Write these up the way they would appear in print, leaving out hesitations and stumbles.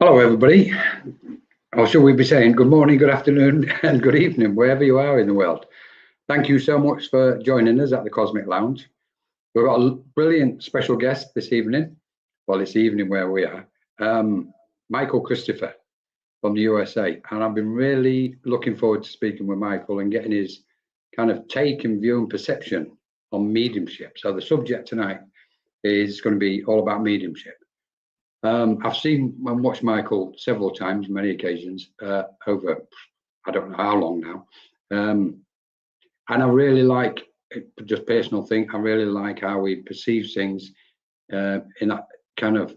Hello, everybody. Or should we be saying good morning, good afternoon, and good evening, wherever you are in the world. Thank you so much for joining us at the Cosmic Lounge. We've got a brilliant special guest this evening. Well, it's the evening where we are. Michael Christopher from the USA. And I've been really looking forward to speaking with Michael and getting his kind of take and view and perception on mediumship. So the subject tonight is going to be all about mediumship. I've seen and watched Michael several times, many occasions, over, I don't know how long now. And I really like, just personal thing, I really like how he perceives things in that kind of,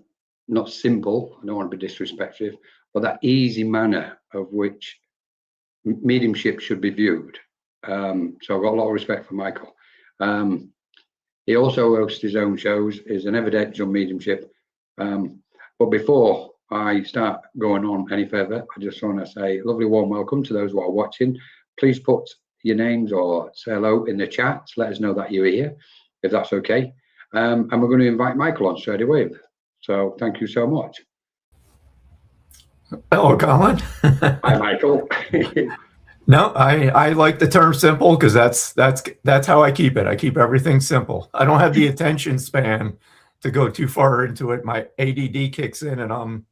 not simple, I don't want to be disrespectful, but that easy manner of which mediumship should be viewed. So I've got a lot of respect for Michael. He also hosts his own shows, is an evidential mediumship. But before I start going on any further, I just want to say a lovely warm welcome to those who are watching. Please put your names or say hello in the chat to let us know that you're here, if that's okay. And we're going to invite Michael on straight away. So thank you so much. Hello, Colin. Hi, Michael. No, I like the term simple because that's how I keep it. I keep everything simple. I don't have the attention span to go too far into it. My ADD kicks in and I'm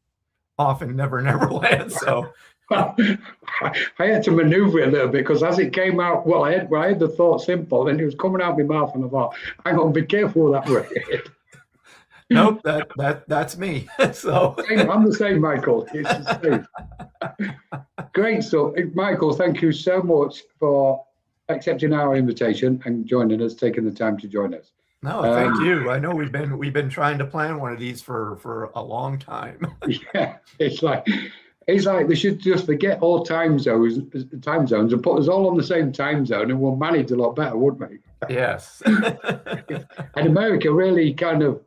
off in Never Land. So I had to maneuver it a little bit because as it came out, well, I had the thought simple and it was coming out of my mouth and I thought, hang on, be careful with that word. Nope, that's me. So I'm the same, Michael. It's the same. Great stuff. Michael, thank you so much for accepting our invitation and joining us, taking the time to join us. No, thank you. I know we've been trying to plan one of these for a long time. Yeah, it's like they should just forget all time zones and put us all on the same time zone, and we'll manage a lot better, wouldn't we? Yes. And America really kind of,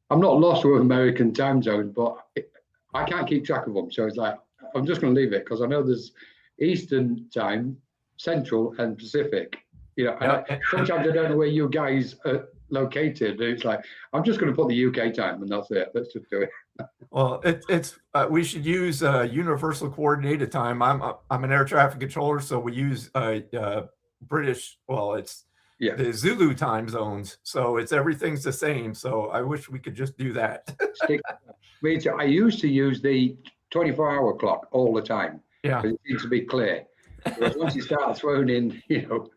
I'm not lost with American time zones, but I can't keep track of them. So it's like I'm just going to leave it because I know there's Eastern time, Central, and Pacific. You know, and sometimes I don't know where you guys are located. It's like I'm just going to put the UK time, and that's it. Let's just do it. Well, it's we should use universal coordinated time. I'm an air traffic controller, so we use British. Well, it's the Zulu time zones, so everything's the same. So I wish we could just do that. I used to use the 24-hour clock all the time. Yeah, it seems to be clear. Because once you start throwing in, you know,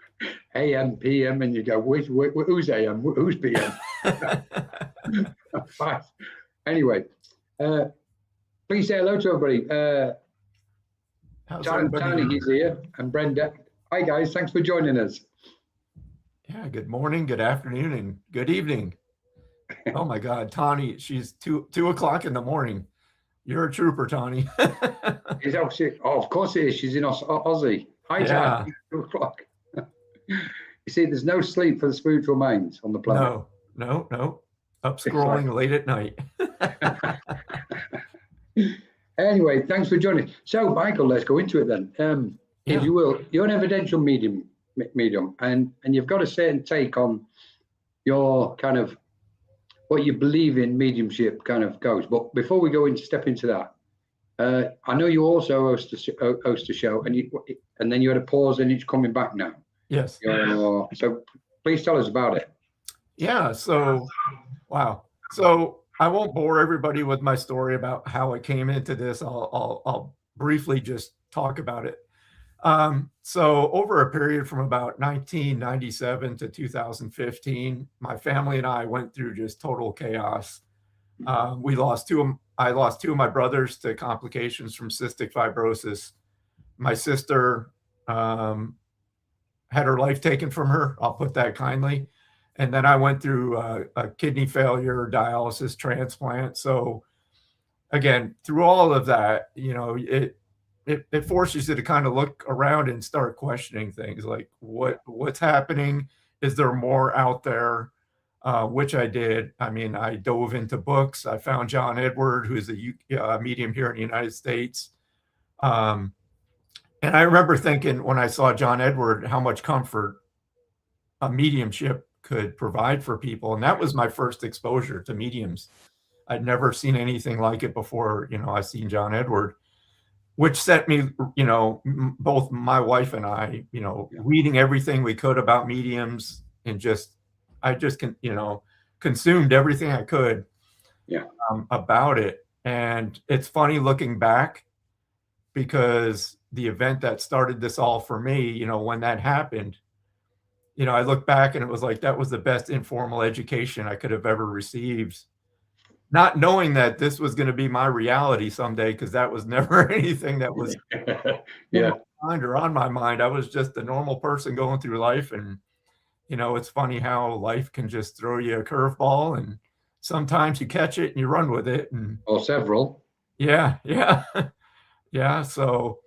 AM, PM, and you go, who's AM, who's PM? Anyway, please say hello to everybody. Tony is here, and Brenda. Hi, guys. Thanks for joining us. Yeah, good morning, good afternoon, and good evening. Oh, my God, Tani, she's 2 o'clock in the morning. You're a trooper, Tani. Of course it is. She's in Aussie. Hi, Tani. 2 o'clock. You see, there's no sleep for the spiritual minds on the planet. No. Up scrolling late at night. Anyway, thanks for joining. So, Michael, let's go into it then. If you will, you're an evidential medium, and you've got a certain take on your kind of what you believe in mediumship kind of goes. But before we go step into that, I know you also host a show, and then you had a pause, and it's coming back now. Yes. So please tell us about it. Yeah. So, wow. So I won't bore everybody with my story about how I came into this. I'll briefly just talk about it. So over a period from about 1997 to 2015, my family and I went through just total chaos. I lost two of my brothers to complications from cystic fibrosis. My sister had her life taken from her. I'll put that kindly. And then I went through a kidney failure, dialysis, transplant. So again, through all of that, you know, it forces you to kind of look around and start questioning things like what's happening? Is there more out there? Which I did. I mean, I dove into books. I found John Edward, who's a medium here in the United States. And I remember thinking when I saw John Edward, how much comfort a mediumship could provide for people. And that was my first exposure to mediums. I'd never seen anything like it before. I seen John Edward, which set me, both my wife and I, reading everything we could about mediums, and I just consumed everything I could about it. And it's funny looking back, because the event that started this all for me, when that happened, I look back and it was like, that was the best informal education I could have ever received. Not knowing that this was going to be my reality someday, because that was never anything that was in my mind or on my mind. I was just a normal person going through life. And, it's funny how life can just throw you a curveball, and sometimes you catch it and you run with it. Or several. Yeah. Yeah. So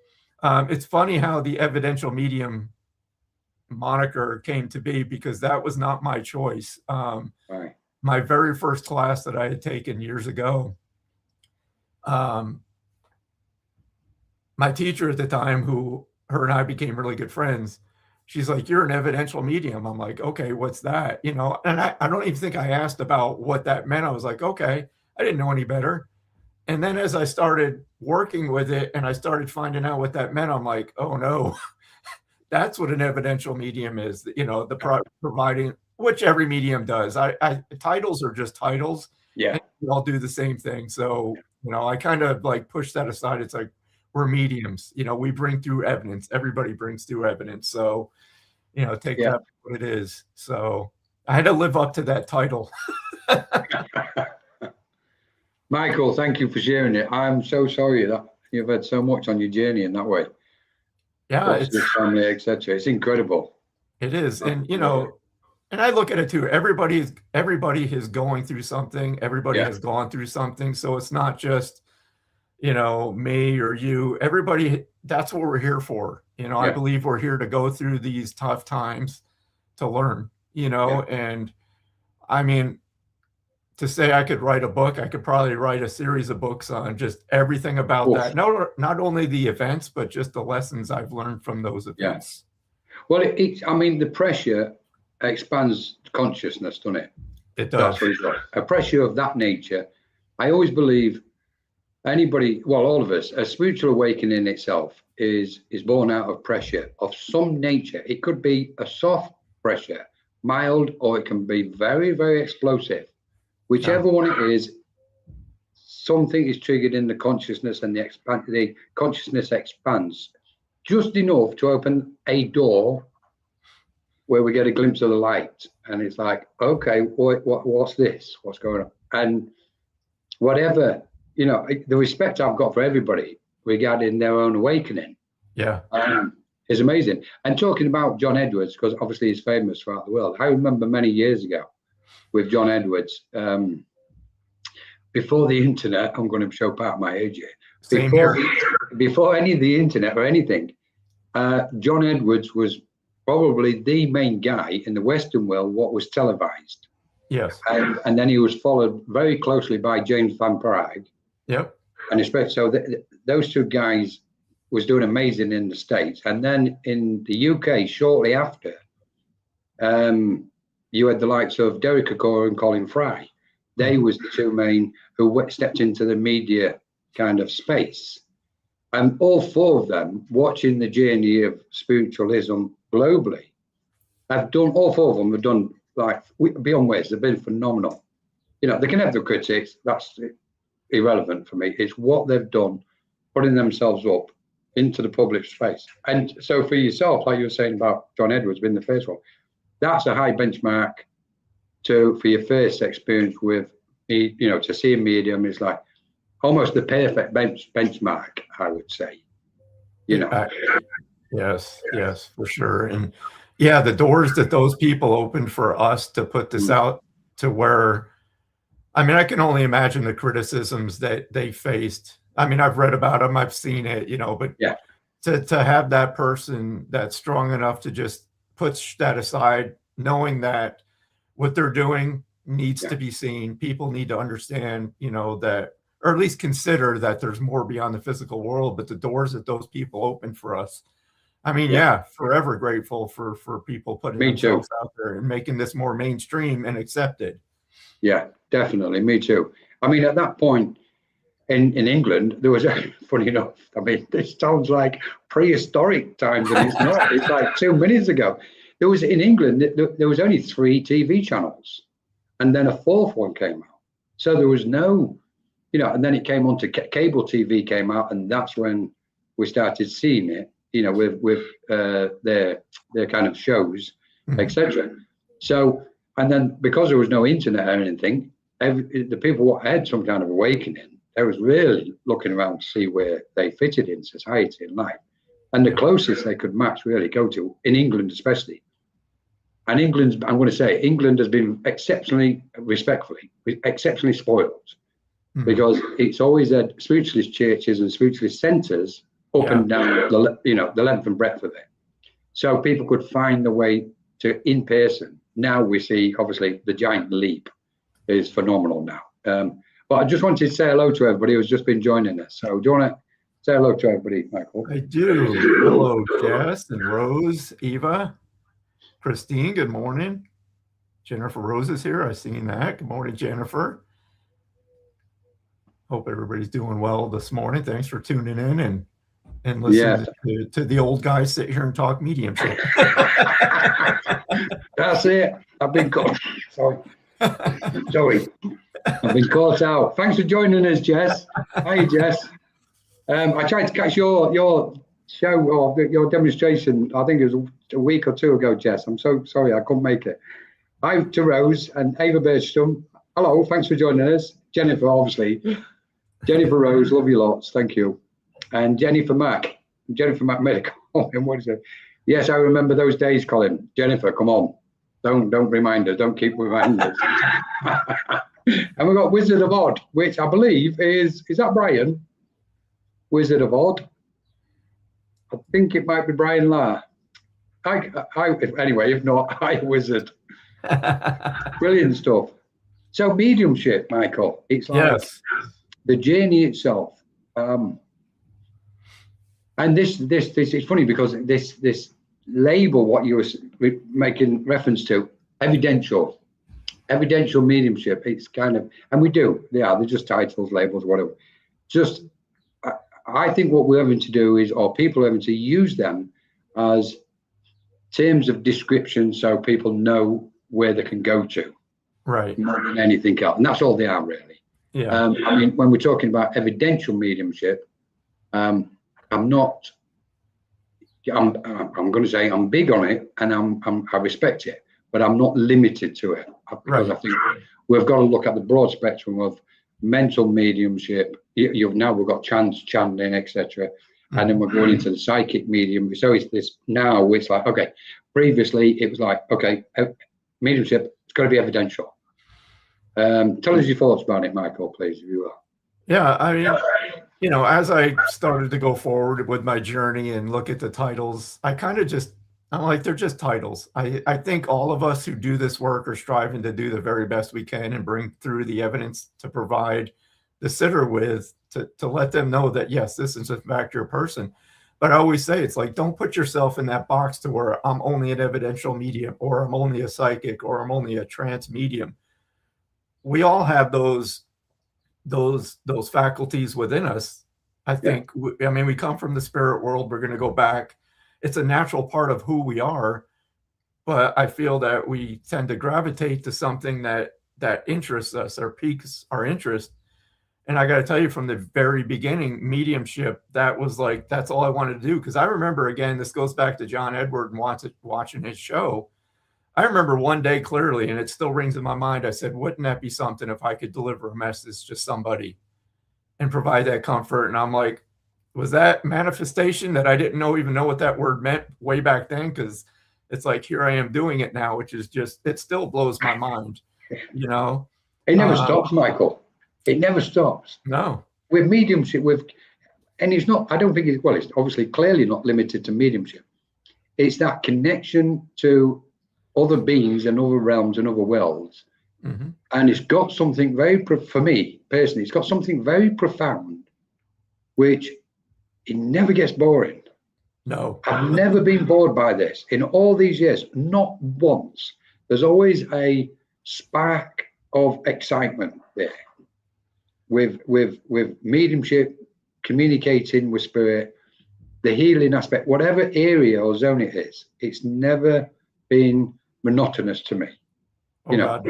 it's funny how the evidential medium moniker came to be, because that was not my choice. Right. My very first class that I had taken years ago, my teacher at the time, her and I became really good friends, she's like, "You're an evidential medium." I'm like, "Okay, what's that?" And I don't even think I asked about what that meant. I was like, "Okay." I didn't know any better. And then as I started working with it and I started finding out what that meant, I'm like, "Oh no, that's what an evidential medium is." Providing, which every medium does. Titles are just titles. Yeah. And we all do the same thing. So, I kind of like push that aside. It's like, we're mediums, we bring through evidence. Everybody brings through evidence. So, take that for what it is. So I had to live up to that title. Michael, thank you for sharing it. I'm so sorry that you've had so much on your journey in that way. Yeah. It's your family, etc. It's incredible. It is. And, and I look at it too. Everybody is going through something. Everybody has gone through something. So it's not just, me or you. Everybody, that's what we're here for. I believe we're here to go through these tough times to learn, and I mean, to say I could write a book, I could probably write a series of books on just everything about that. Not only the events, but just the lessons I've learned from those events. Well, the pressure expands consciousness, doesn't it? It does. A pressure of that nature. I always believe all of us, a spiritual awakening itself is born out of pressure of some nature. It could be a soft pressure, mild, or it can be very, very explosive. Whichever one it is, something is triggered in the consciousness, and the consciousness expands just enough to open a door where we get a glimpse of the light. And it's like, okay, what's this? What's going on? And whatever, the respect I've got for everybody regarding their own awakening is amazing. And talking about John Edwards, because obviously he's famous throughout the world. I remember many years ago with John Edwards, before the internet, I'm going to show part of my age here. Before any of the internet or anything, John Edwards was probably the main guy in the Western world what was televised. Yes. And then he was followed very closely by James Van Praagh. Yep. And especially so those two guys was doing amazing in the States. And then in the UK, shortly after, you had the likes of Derek Acora and Colin Fry. They was the two main who stepped into the media kind of space. And all four of them, watching the journey of spiritualism globally, all four of them have done like beyond words. They've been phenomenal. They can have the critics. That's irrelevant for me. It's what they've done, putting themselves up into the public space. And so for yourself, like you were saying about John Edwards being the first one, that's a high benchmark for your first experience with, to see a medium is like almost the perfect benchmark, I would say. Yes, for sure. And the doors that those people opened for us to put this out to where, I can only imagine the criticisms that they faced. I've read about them, I've seen it, but to have that person that's strong enough to just push that aside, knowing that what they're doing needs to be seen. People need to understand, that, or at least consider that there's more beyond the physical world, but the doors that those people opened for us. Forever grateful for people putting themselves out there and making this more mainstream and accepted. Yeah, definitely. Me too. I mean, at that point in England, there was, funny enough, I mean, this sounds like prehistoric times, and it's not. It's like 2 minutes ago. There was, in England, there was only 3 TV channels, and then a 4th one came out. So there was no, and then it came on to cable TV came out, and that's when we started seeing it, with their kind of shows, etc. So, and then because there was no internet or anything, the people had some kind of awakening. They was really looking around to see where they fitted in society and life, and the closest they could match really go to, in England especially. And I'm going to say, England has been exceptionally spoiled, because it's always had spiritualist churches and spiritualist centres up and down the length and breadth of it. So people could find the way to in person. Now we see, obviously, the giant leap is phenomenal now. But I just wanted to say hello to everybody who's just been joining us. So do you want to say hello to everybody, Michael? I do. Hello, Jess and Rose, Eva, Christine, good morning. Jennifer Rose is here. I've seen that. Good morning, Jennifer. Hope everybody's doing well this morning. Thanks for tuning in and listening to the old guys sit here and talk mediumship. That's it. I've been caught. Sorry. I've been caught out. Thanks for joining us, Jess. Hi, Jess. I tried to catch your show or your demonstration. I think it was a week or 2 ago, Jess. I'm so sorry I couldn't make it. Hi to Rose and Ava Bergstrom. Hello, thanks for joining us. Jennifer, obviously. Jennifer Rose, love you lots. Thank you. And Jennifer Mack made a comment. What is it? Yes, I remember those days, Colin. Jennifer, come on. Don't remind us. Don't keep reminding us. And we've got Wizard of Odd, which I believe is that Brian? Wizard of Odd. I think it might be Brian Lahr. Anyway, if not, hi, Wizard. Brilliant stuff. So mediumship, Michael. It's like the journey itself. And this is funny because this label, what you were making reference to, evidential mediumship, it's kind of, and they're just titles, labels, whatever. Just, I think what we're having to do is, or people are having to use them as terms of description so people know where they can go to. Right. More than anything else. And that's all they are, really. Yeah. I mean, when we're talking about evidential mediumship, I'm going to say I'm big on it, and I respect it, but I'm not limited to it, because I think we've got to look at the broad spectrum of mental mediumship. We've got channeling, etc., and then we're going into the psychic medium. So it's this now. It's like, okay, previously it was like, okay, mediumship, it's got to be evidential. Tell us your thoughts about it, Michael, please, if you will. Yeah, I mean, as I started to go forward with my journey and look at the titles, I'm like, they're just titles. I think all of us who do this work are striving to do the very best we can and bring through the evidence to provide the sitter with, to let them know that, yes, this is in fact your person. But I always say, it's like, don't put yourself in that box to where I'm only an evidential medium, or I'm only a psychic, or I'm only a trance medium. We all have those faculties within us. I think, I mean, we come from the spirit world. We're going to go back. It's a natural part of who we are. But I feel that we tend to gravitate to something that interests us or piques our interest. And I got to tell you, from the very beginning, mediumship, that was like, that's all I wanted to do. Because I remember, again, this goes back to John Edward and watching his show. I remember one day clearly, and it still rings in my mind. I said, wouldn't that be something if I could deliver a message to somebody and provide that comfort? And I'm like, was that manifestation that I didn't even know what that word meant way back then? Because it's like, here I am doing it now, which is just, it still blows my mind, It never stops, Michael. It never stops. No. With mediumship, and it's not, I don't think it's obviously clearly not limited to mediumship. It's that connection to other beings and other realms and other worlds. Mm-hmm. And it's got something for me personally, it's got something very profound, which it never gets boring. No. I've never been bored by this in all these years, not once. There's always a spark of excitement there. with mediumship, communicating with spirit, the healing aspect, whatever area or zone it is, it's never been monotonous to me. Oh, God.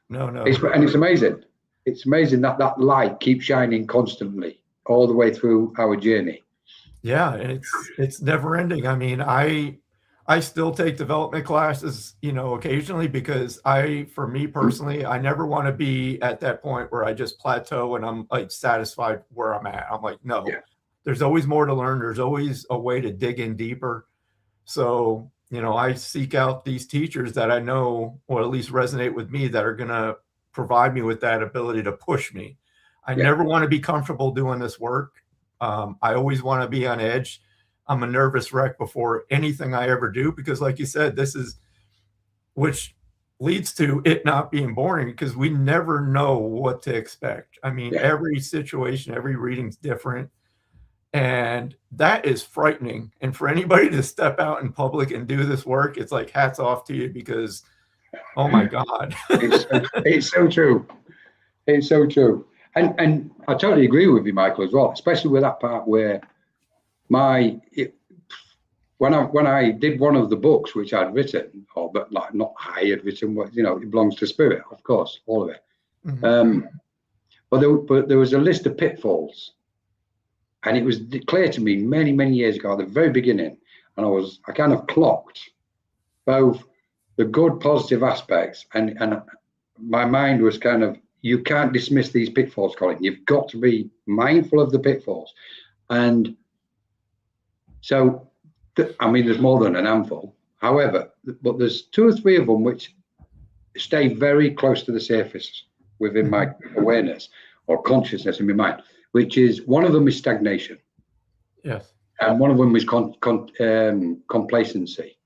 No. And it's amazing. It's amazing that that light keeps shining constantly all the way through our journey. Yeah, it's never ending. I mean, I still take development classes, occasionally, because for me personally, I never want to be at that point where I just plateau and I'm like satisfied where I'm at. I'm like, no, there's always more to learn. There's always a way to dig in deeper. So, I seek out these teachers that I know, or at least resonate with me, that are going to provide me with that ability to push me. I never want to be comfortable doing this work. I always want to be on edge. I'm a nervous wreck before anything I ever do, because like you said, which leads to it not being boring, because we never know what to expect. I mean, every situation, every reading's different. And that is frightening. And for anybody to step out in public and do this work, it's like hats off to you, because, oh my God. It's so true. It's so true. And I totally agree with you, Michael, as well, especially with that part where when I did one of the books which I'd written, but like not I had written, it belongs to spirit, of course, all of it. Mm-hmm. But there was a list of pitfalls. And it was clear to me many, many years ago at the very beginning, and I kind of clocked both the good, positive aspects, and my mind was kind of, you can't dismiss these pitfalls, Colin. You've got to be mindful of the pitfalls. And so, there's more than an handful. However, but there's 2 or 3 of them which stay very close to the surface within my awareness or consciousness in my mind. Which is, one of them is stagnation. Yes. And one of them is complacency.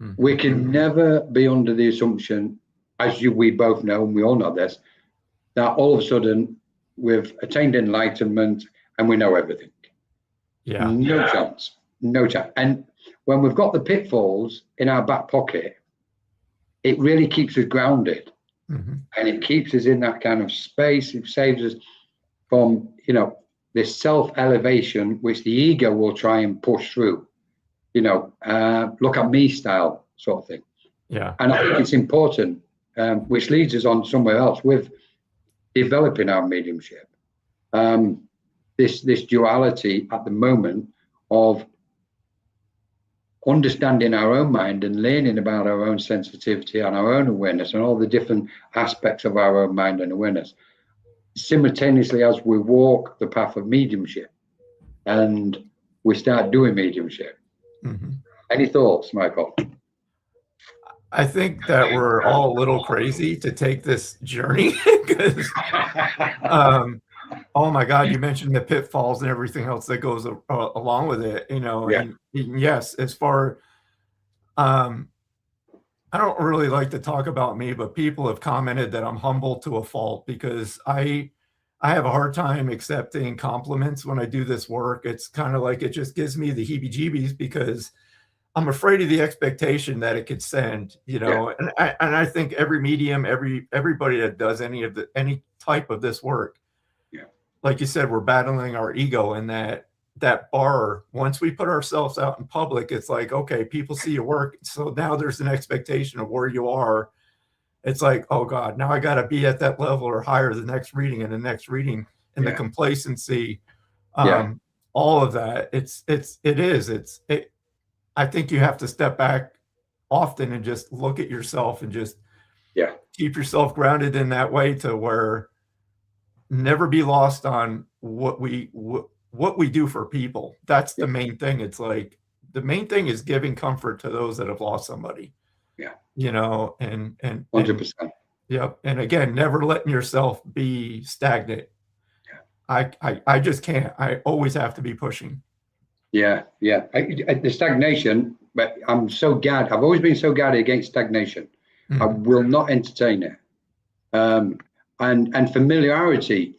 Mm-hmm. We can never be under the assumption, as we both know, and we all know this, that all of a sudden we've attained enlightenment and we know everything. Yeah. No chance. And when we've got the pitfalls in our back pocket, it really keeps us grounded. Mm-hmm. And it keeps us in that kind of space. It saves us from this self-elevation, which the ego will try and push through, look at me style sort of thing. Yeah. And I think it's important, which leads us on somewhere else with developing our mediumship. This duality at the moment of understanding our own mind and learning about our own sensitivity and our own awareness and all the different aspects of our own mind and awareness, simultaneously as we walk the path of mediumship and we start doing mediumship. Mm-hmm. Any thoughts, Michael? I think that we're all a little crazy to take this journey, because oh my God, you mentioned the pitfalls and everything else that goes along with it, and yes, as far I don't really like to talk about me, but people have commented that I'm humble to a fault, because I have a hard time accepting compliments when I do this work. It's kind of like, it just gives me the heebie-jeebies, because I'm afraid of the expectation that it could send, and I think every medium, everybody that does any type of this work, like you said, we're battling our ego in that bar. Once we put ourselves out in public, it's like, okay, people see your work, so now there's an expectation of where you are. It's like, oh God, now I got to be at that level or higher the next reading and the next reading, and the complacency, all of that. I think you have to step back often and just look at yourself and just keep yourself grounded in that way, to where never be lost on what we do for people. That's the main thing. It's like, the main thing is giving comfort to those that have lost somebody. And 100%. Yep. And again, never letting yourself be stagnant. I just can't. I always have to be pushing. The stagnation, but I'm so guarded. I've always been so guarded against stagnation. I will not entertain it. And familiarity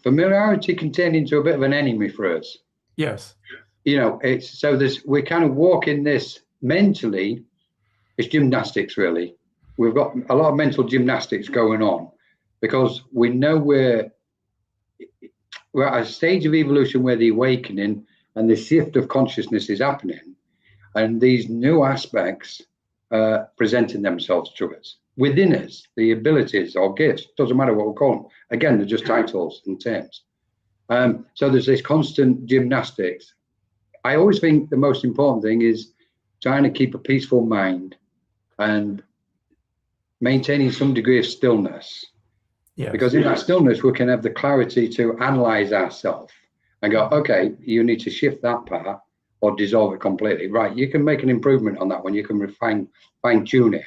can turn into a bit of an enemy for us. Yes. It's so we kind of walk in this mentally. It's gymnastics, really. We've got a lot of mental gymnastics going on, because we know we're we're at a stage of evolution where the awakening and the shift of consciousness is happening, and these new aspects presenting themselves to us within us, the abilities or gifts, doesn't matter what we call them. Again, they're just titles and terms. So there's this constant gymnastics. I always think the most important thing is trying to keep a peaceful mind and maintaining some degree of stillness. Yeah. Because in that stillness, we can have the clarity to analyze ourselves and go, okay, you need to shift that part or dissolve it completely. Right, you can make an improvement on that one. You can fine tune it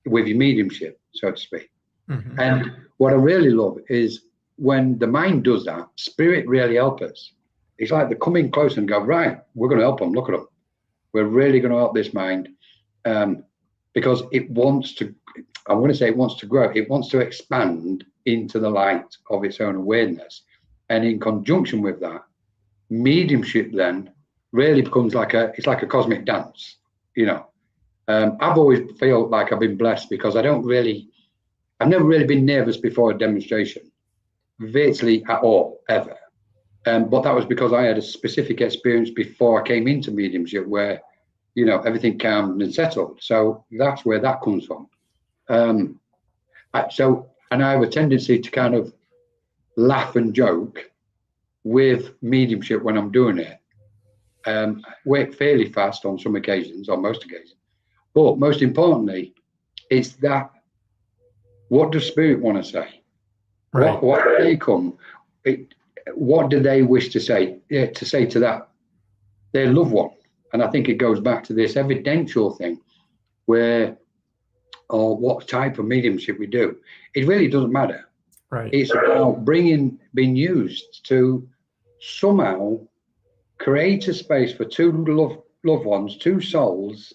with your mediumship, so to speak. Mm-hmm. And what I really love is when the mind does that, spirit really helps us. It's like they're coming close and go, right, we're going to help them. Look at them. We're really going to help this mind because it wants to, I want to say it wants to grow. It wants to expand into the light of its own awareness. And in conjunction with that, mediumship then really becomes it's like a cosmic dance, you know. I've always felt like I've been blessed because I've never really been nervous before a demonstration, virtually at all, ever. But that was because I had a specific experience before I came into mediumship where, you know, everything calmed and settled. So that's where that comes from. And I have a tendency to kind of laugh and joke with mediumship when I'm doing it. Work fairly fast on some occasions, on most occasions. But most importantly, it's that, what does spirit want to say? Right. What do they come? What do they wish to say? To say to that, their loved one. And I think it goes back to this evidential thing where, or what type of mediumship we do. It really doesn't matter. Right. It's about being used to somehow create a space for two loved ones, two souls,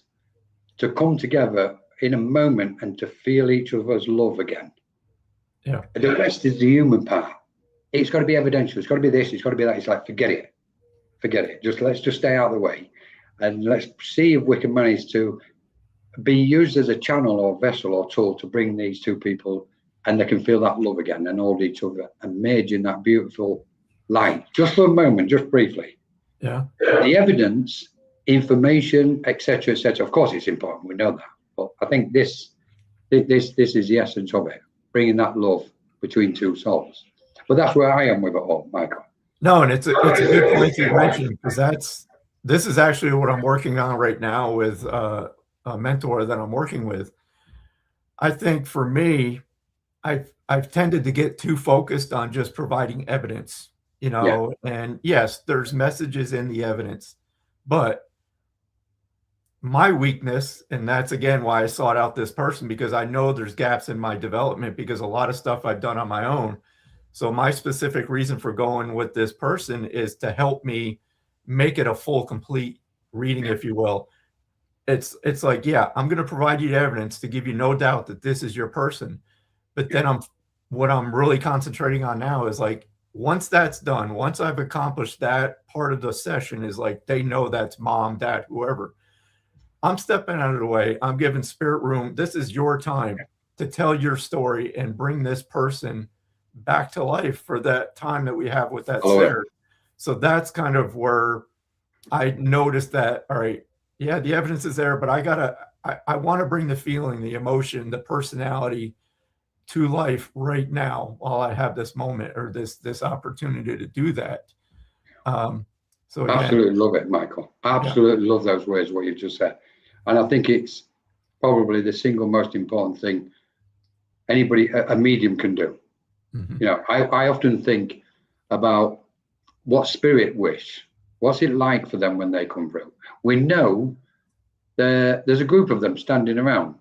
to come together in a moment and to feel each other's love again. Yeah. The rest is the human part. It's got to be evidential. It's got to be this. It's got to be that. It's like, forget it. Let's just stay out of the way, and let's see if we can manage to be used as a channel or vessel or tool to bring these two people, and they can feel that love again and hold each other and merge in that beautiful light, just for a moment, just briefly. Yeah. The evidence, information, etc., etc. Of course, it's important. We know that, but I think this is the essence of it, bringing that love between two souls. But that's where I am with it all, Michael. No, and it's a good point you mentioned, because this is actually what I'm working on right now with a mentor that I'm working with. I think for me, I've tended to get too focused on just providing evidence, you know, and yes, there's messages in the evidence, but my weakness, and that's again why I sought out this person, because I know there's gaps in my development, because a lot of stuff I've done on my own. So my specific reason for going with this person is to help me make it a full, complete reading, if you will. It's like, yeah, I'm going to provide you evidence to give you no doubt that this is your person. But then what I'm really concentrating on now is like, once that's done, once I've accomplished that part of the session, is like, they know that's mom, dad, whoever. I'm stepping out of the way. I'm giving spirit room. This is your time to tell your story and bring this person back to life for that time that we have with that spirit. So that's kind of where I noticed that, all right, yeah, the evidence is there, but I want to bring the feeling, the emotion, the personality to life right now while I have this moment or this opportunity to do that. So again, absolutely love it, Michael. Absolutely love those words, what you just said. And I think it's probably the single most important thing anybody, a medium, can do. Mm-hmm. You know, I often think about what spirit wish. What's it like for them when they come through? We know there's a group of them standing around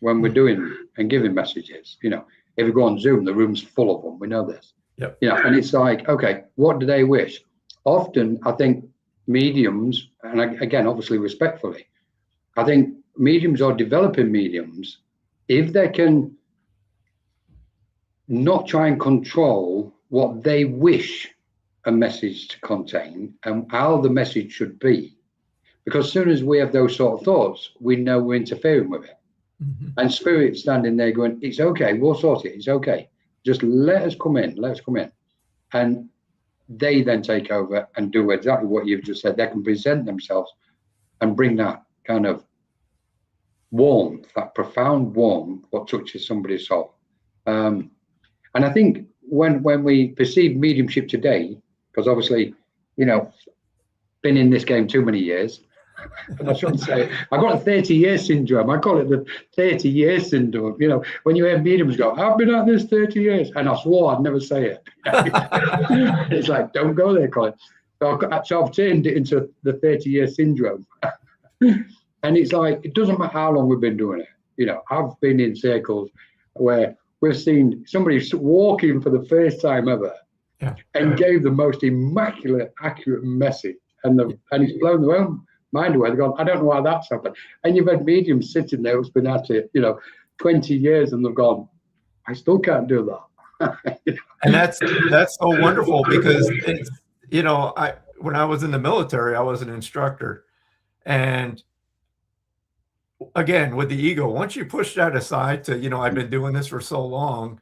when we're doing and giving messages. You know, if we go on Zoom, the room's full of them. We know this. Yep. You know, and it's like, okay, what do they wish? Often, I think mediums, and again, obviously respectfully, I think mediums or developing mediums, if they can not try and control what they wish a message to contain and how the message should be, because as soon as we have those sort of thoughts, we know we're interfering with it. Mm-hmm. And spirit standing there going, it's okay, we'll sort it, it's okay, just let us come in. and they then take over and do exactly what you've just said. They can present themselves and bring that kind of warmth, that profound warmth, what touches somebody's soul. And I think when we perceive mediumship today, because obviously, been in this game too many years, and I shouldn't say, I got a 30-year syndrome. I call it the 30-year syndrome. When you hear mediums go, I've been at this 30 years, and I swore I'd never say it. It's like, don't go there, Colin. So I've turned it into the 30-year syndrome. And it's like, it doesn't matter how long we've been doing it. I've been in circles where we've seen somebody walking for the first time ever and gave the most immaculate, accurate message. And it's blown their own mind away. They've gone, I don't know why that's happened. And you've had mediums sitting there who's been at it, 20 years, and they've gone, I still can't do that. And that's so wonderful, because it's, when I was in the military, I was an instructor. And again, with the ego, once you push that aside to, I've been doing this for so long,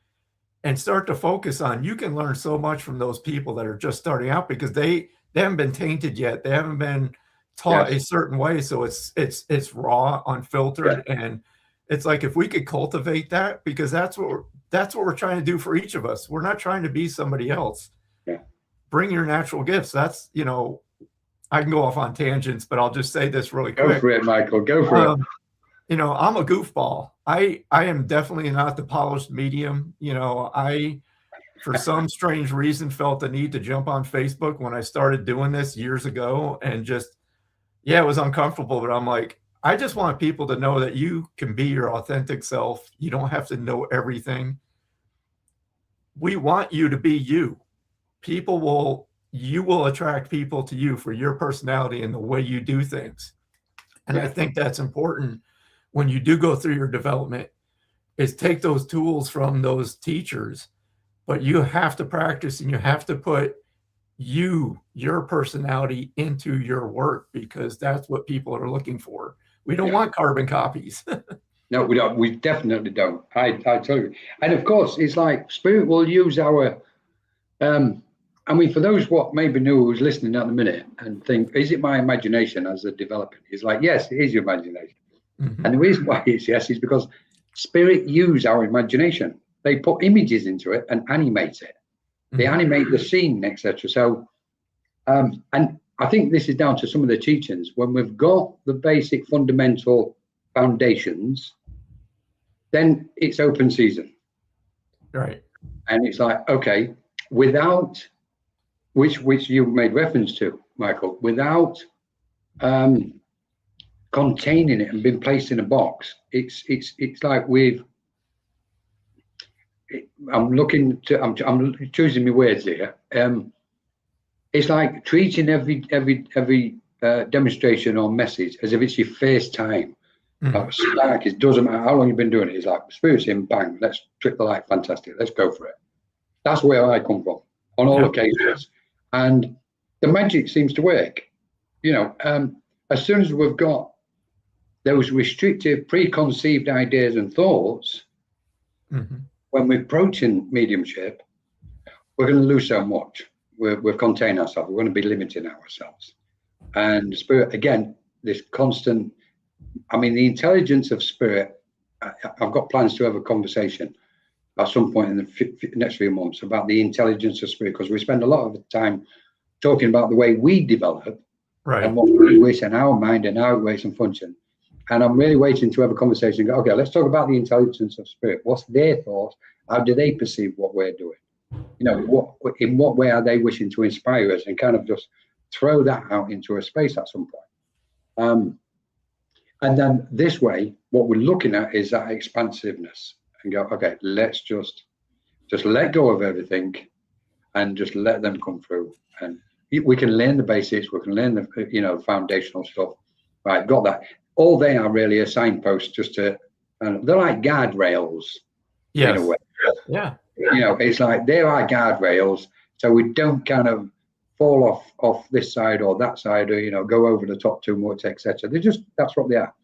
and start to focus on, you can learn so much from those people that are just starting out, because they haven't been tainted yet. They haven't been taught a certain way. So it's raw, unfiltered. And it's like, if we could cultivate that, because that's what we're trying to do for each of us. We're not trying to be somebody else. Bring your natural gifts. That's, I can go off on tangents, but I'll just say this really quick. Go for it, Michael. Go for it. I'm a goofball. I am definitely not the polished medium. I, for some strange reason, felt the need to jump on Facebook when I started doing this years ago, and just, it was uncomfortable, but I'm like, I just want people to know that you can be your authentic self. You don't have to know everything. We want you to be you. You will attract people to you for your personality and the way you do things. And I think that's important when you do go through your development, is take those tools from those teachers, but you have to practice, and you have to put your personality into your work, because that's what people are looking for. We don't want carbon copies. No, we don't. We definitely don't. I tell you. And of course, it's like Spirit will use our, for those what maybe new who's listening at the minute and think, is it my imagination as a developer? It's like, yes, it is your imagination. Mm-hmm. And the reason why it's yes is because Spirit use our imagination. They put images into it and animate it. They animate the scene, etc. So, and I think this is down to some of the teachings. When we've got the basic fundamental foundations, then it's open season. Right. And it's like, okay, without, which you made reference to, Michael, without containing it and being placed in a box, it's like I'm choosing my words here. It's like treating every demonstration or message as if it's your first time. Like it doesn't matter how long you've been doing it. It's like, Spirit's in, bang, let's trick the light, fantastic, let's go for it. That's where I come from on all occasions. And the magic seems to work. As soon as we've got those restrictive, preconceived ideas and thoughts, when we're approaching mediumship, we're going to lose so much. We've contained ourselves. We're going to be limiting ourselves. And Spirit, again, this constant, the intelligence of Spirit, I've got plans to have a conversation at some point in the next few months about the intelligence of Spirit, because we spend a lot of the time talking about the way we develop and what we wish and our mind and how it works and function. And I'm really waiting to have a conversation and go, okay, let's talk about the intelligence of Spirit. What's their thoughts? How do they perceive what we're doing? In what way are they wishing to inspire us, and kind of just throw that out into a space at some point. And then this way, what we're looking at is that expansiveness, and go, okay, let's just let go of everything and just let them come through. And we can learn the basics, we can learn the foundational stuff. Right, got that. All they are really a signpost, just to, they're like guardrails in a way. Yeah. It's like there are guardrails, so we don't kind of fall off this side or that side, or go over the top too much, etc. That's what they are.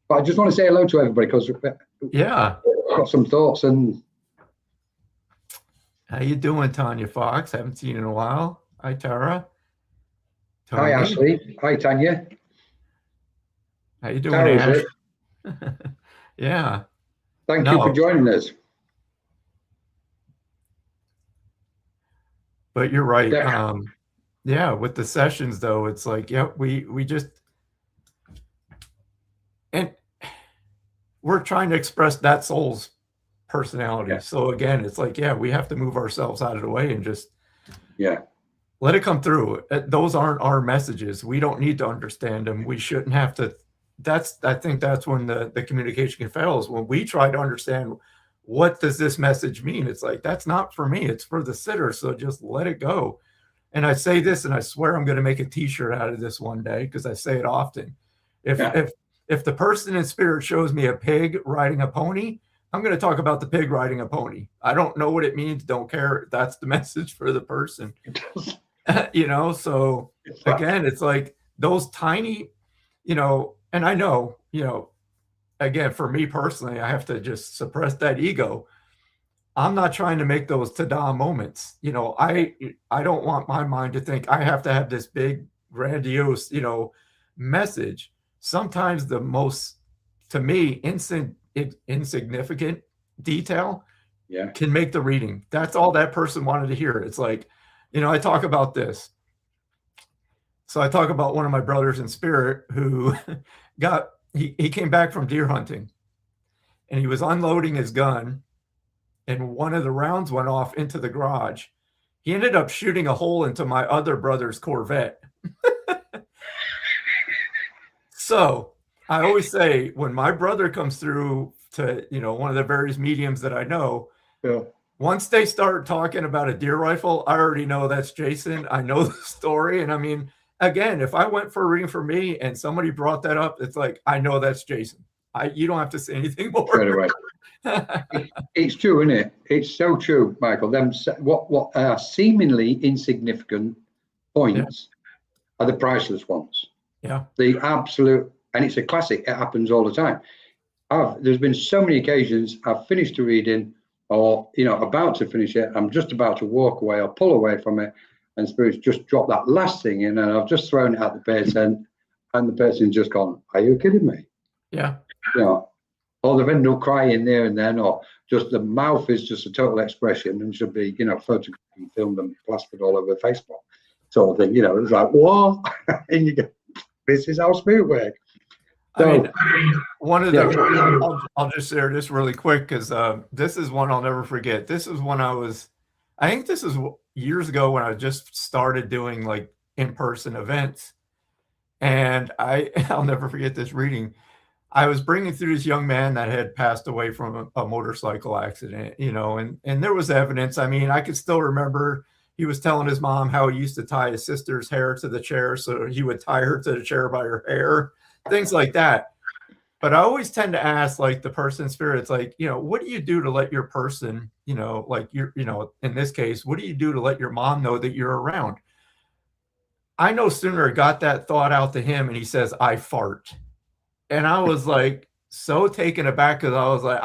But I just want to say hello to everybody, because I've got some thoughts, and How you doing, Tanya Fox? Haven't seen you in a while. Hi, Tara. Hi, Tony. Ashley. Hi, Tanya. How you doing, Tara, is Ash? it? Yeah. Thank you for No, joining us. but you're right. Yeah, Yeah, with the sessions though, it's like, yeah, we just, and we're trying to express that soul's personality. yeah, So again, it's like, yeah, we have to move ourselves out of the way and just yeah, let it come through. Those aren't our messages. We don't need to understand them. We shouldn't have to. I think that's when the communication fails. When we try to understand what does this message mean, it's like, that's not for me. It's for the sitter. So just let it go. And I say this, and I swear I'm going to make a T-shirt out of this one day because I say it often. If yeah. if the person in spirit shows me a pig riding a pony, I'm going to talk about the pig riding a pony. I don't know what it means. Don't care. That's the message for the person. So again, it's like those tiny, and I know, again, for me personally, I have to just suppress that ego. I'm not trying to make those ta-da moments. I don't want my mind to think I have to have this big, grandiose, message. Sometimes the most, to me, insignificant detail can make the reading. That's all that person wanted to hear. It's like, I talk about this. So I talk about one of my brothers in spirit who he came back from deer hunting and he was unloading his gun and one of the rounds went off into the garage. He ended up shooting a hole into my other brother's Corvette. So I always say when my brother comes through to, one of the various mediums that I know, once they start talking about a deer rifle, I already know that's Jason. I know the story. And I mean, again, if I went for a reading for me and somebody brought that up, it's like, I know that's Jason. You don't have to say anything more. Straight away. It's true, isn't it? It's so true, Michael. Them what are seemingly insignificant points are the priceless ones. Yeah. The absolute, and it's a classic. It happens all the time. There's been so many occasions I've finished a reading, or about to finish it. I'm just about to walk away or pull away from it, and Spirit's just dropped that last thing in, and I've just thrown it at the person, and the person's just gone, "Are you kidding me?" Yeah. Or they've ended up crying there and then, or just the mouth is just a total expression and should be, photographed and filmed and plastered all over Facebook, sort of thing. It's like, what? And you go, this is how spirit works. So, I mean, one of the, I'll just share this really quick because this is one I'll never forget. This is when I think this is years ago when I just started doing like in-person events. And I'll never forget this reading. I was bringing through this young man that had passed away from a motorcycle accident, and there was evidence. I mean, I could still remember he was telling his mom how he used to tie his sister's hair to the chair. So he would tie her to the chair by her hair, things like that. But I always tend to ask like the person in spirit, it's like, what do you do to let your person, like in this case, what do you do to let your mom know that you're around? I no sooner got that thought out to him and he says, I fart. And I was like so taken aback because I was like,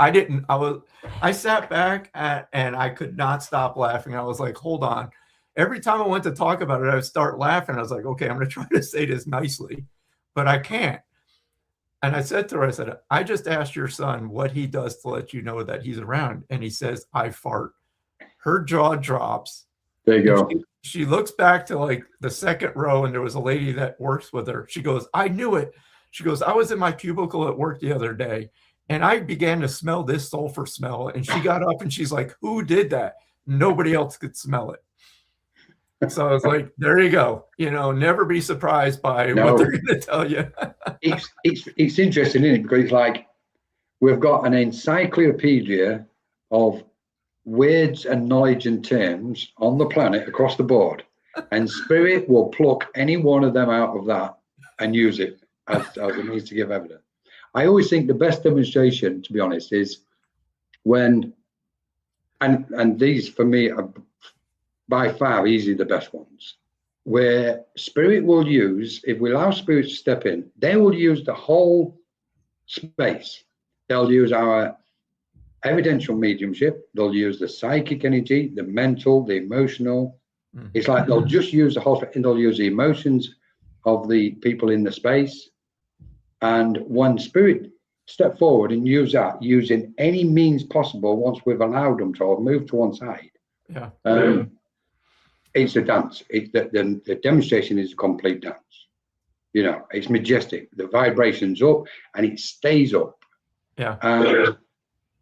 I sat back and I could not stop laughing. I was like, hold on. Every time I went to talk about it, I would start laughing. I was like, okay, I'm going to try to say this nicely, but I can't. And I said to her, I said, I just asked your son what he does to let you know that he's around. And he says, I fart. Her jaw drops. There you go. She looks back to like the second row and there was a lady that works with her. She goes, I knew it. She goes, I was in my cubicle at work the other day and I began to smell this sulfur smell. And she got up and she's like, who did that? Nobody else could smell it. So I was like, there you go. Never be surprised by what they're going to tell you. It's interesting, isn't it? Because it's like we've got an encyclopedia of words and knowledge and terms on the planet across the board. And spirit will pluck any one of them out of that and use it as it needs to give evidence. I always think the best demonstration, to be honest, is when, and these for me are by far easily the best ones, where spirit will use, if we allow spirit to step in, they will use the whole space. They'll use our evidential mediumship, they'll use the psychic energy, the mental, the emotional. It's like they'll just use the whole, and they'll use the emotions of the people in the space. And when spirit step forward and use that, using any means possible, once we've allowed them to move to one side, it's a dance. The demonstration is a complete dance. You know, it's majestic. The vibration's up and it stays up. And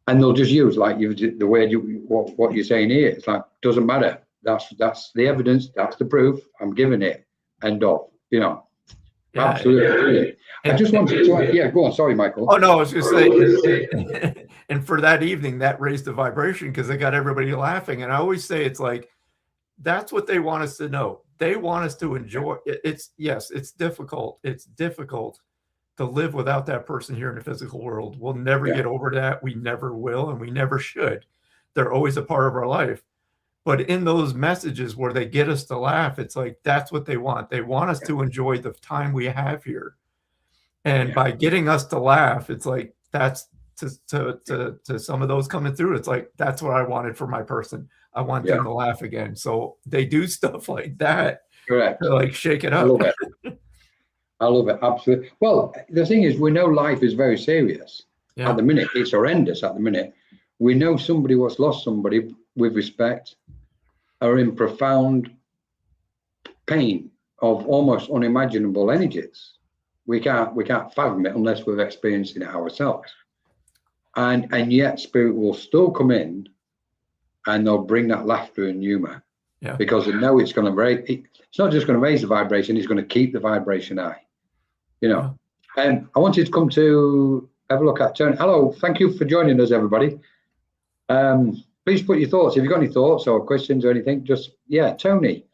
they'll just use, like the way what you're saying here. It's like, doesn't matter. That's the evidence. That's the proof. I'm giving it. End of. You know. Yeah, absolutely. I just wanted to, go on. Sorry, Michael. Oh, no, I was just saying, and for that evening, that raised the vibration because they got everybody laughing. And I always say, it's like, that's what they want us to know. They want us to enjoy it. It's difficult. It's difficult to live without that person here in the physical world. We'll never get over that. We never will, and we never should. They're always a part of our life. But in those messages where they get us to laugh, it's like, that's what they want. They want us to enjoy the time we have here. And by getting us to laugh, it's like, that's to some of those coming through. It's like, that's what I wanted for my person. I want them to laugh again. So they do stuff like that. Correct. To like shake it up. I love it. I love it. Absolutely. Well, the thing is, we know life is very serious at the minute. It's horrendous at the minute. We know somebody who's lost somebody with respect are in profound pain of almost unimaginable energies. We can't fathom it unless we've experienced it ourselves. And yet spirit will still come in and they'll bring that laughter and humor because they know it's going to raise. It's not just going to raise the vibration; it's going to keep the vibration high. You know. And I wanted to come to have a look at Tony. Hello, thank you for joining us, everybody. Please put your thoughts. If you've got any thoughts or questions or anything, just Tony.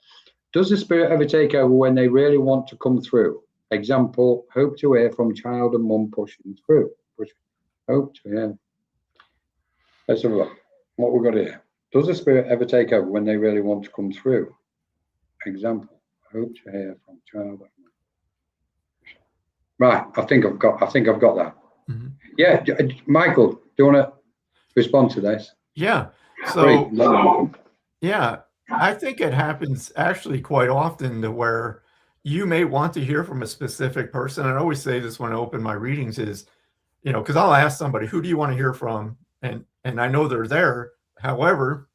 Does the spirit ever take over when they really want to come through? Example: hope to hear from child and mum pushing through. Hope to hear. Let's have a look. What we've got here. Does the spirit ever take over when they really want to come through? Example: hope to hear from child and mum. Right. I think I've got that. Yeah, Michael, do you want to respond to this? Yeah. So I think it happens actually quite often to where you may want to hear from a specific person. And I always say this when I open my readings is, you know, because I'll ask somebody, who do you want to hear from? And I know they're there. However,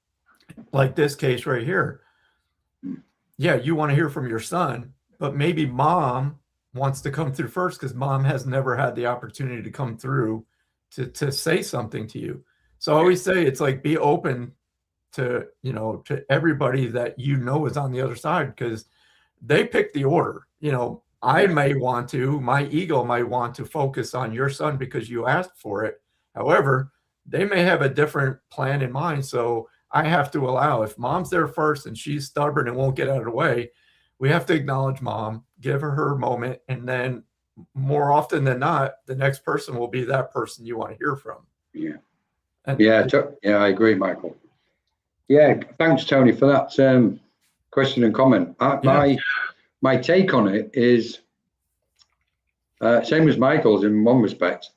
like this case right here, you want to hear from your son, but maybe mom wants to come through first because mom has never had the opportunity to come through to say something to you. So I always say it's like, be open to, you know, to everybody that you know is on the other side because they pick the order. You know, I may want to, my ego might want to focus on your son because you asked for it. However, they may have a different plan in mind. So I have to allow, if mom's there first and she's stubborn and won't get out of the way, we have to acknowledge mom, give her moment. And then more often than not, the next person will be that person you want to hear from. I agree, Michael. Yeah, thanks, Tony, for that question and comment. My take on it is same as Michael's in one respect.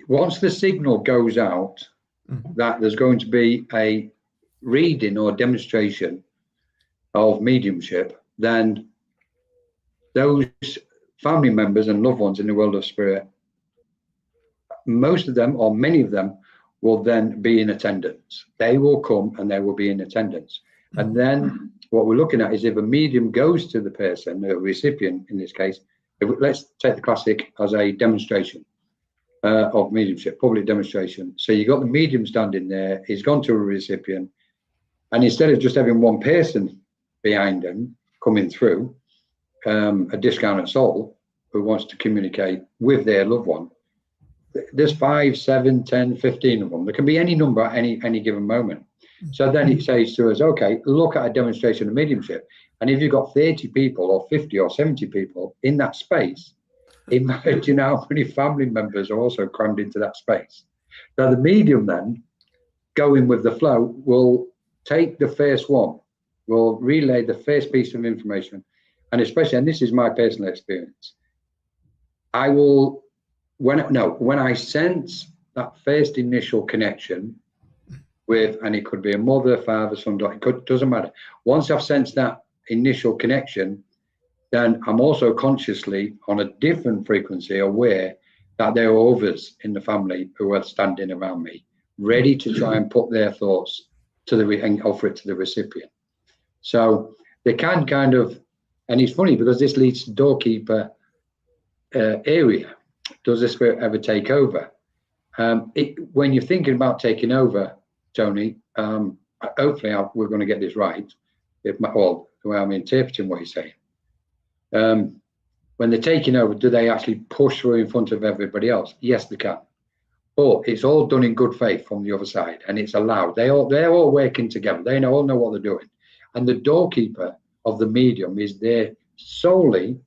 Once the signal goes out that there's going to be a reading or demonstration of mediumship, then those family members and loved ones in the world of spirit, most of them or many of them will then be in attendance. They will come and they will be in attendance. And then what we're looking at is if a medium goes to the person, the recipient in this case, let's take the classic as a demonstration of mediumship, public demonstration. So you got the medium standing there, he's gone to a recipient, and instead of just having one person behind him coming through, a discarnate soul who wants to communicate with their loved one, there's 5, 7, 10, 15 of them. There can be any number at any given moment. So then it says to us, okay, look at a demonstration of mediumship. And if you've got 30 people or 50 or 70 people in that space, imagine how many family members are also crammed into that space. Now the medium then, going with the flow, will take the first one, will relay the first piece of information. And especially, and this is my personal experience, I will, when I sense that first initial connection with, and it could be a mother, father, son, daughter, doesn't matter. Once I've sensed that initial connection, then I'm also consciously on a different frequency aware that there are others in the family who are standing around me, ready to try and put their thoughts to and offer it to the recipient. So they can kind of, and it's funny because this leads to doorkeeper area. Does the spirit ever take over? When you're thinking about taking over, Tony, hopefully we're going to get this right. The way I'm interpreting what you're saying. When they're taking over, do they actually push through in front of everybody else? Yes, they can. But it's all done in good faith from the other side, and it's allowed. They're all working together. They all know what they're doing. And the doorkeeper of the medium is there solely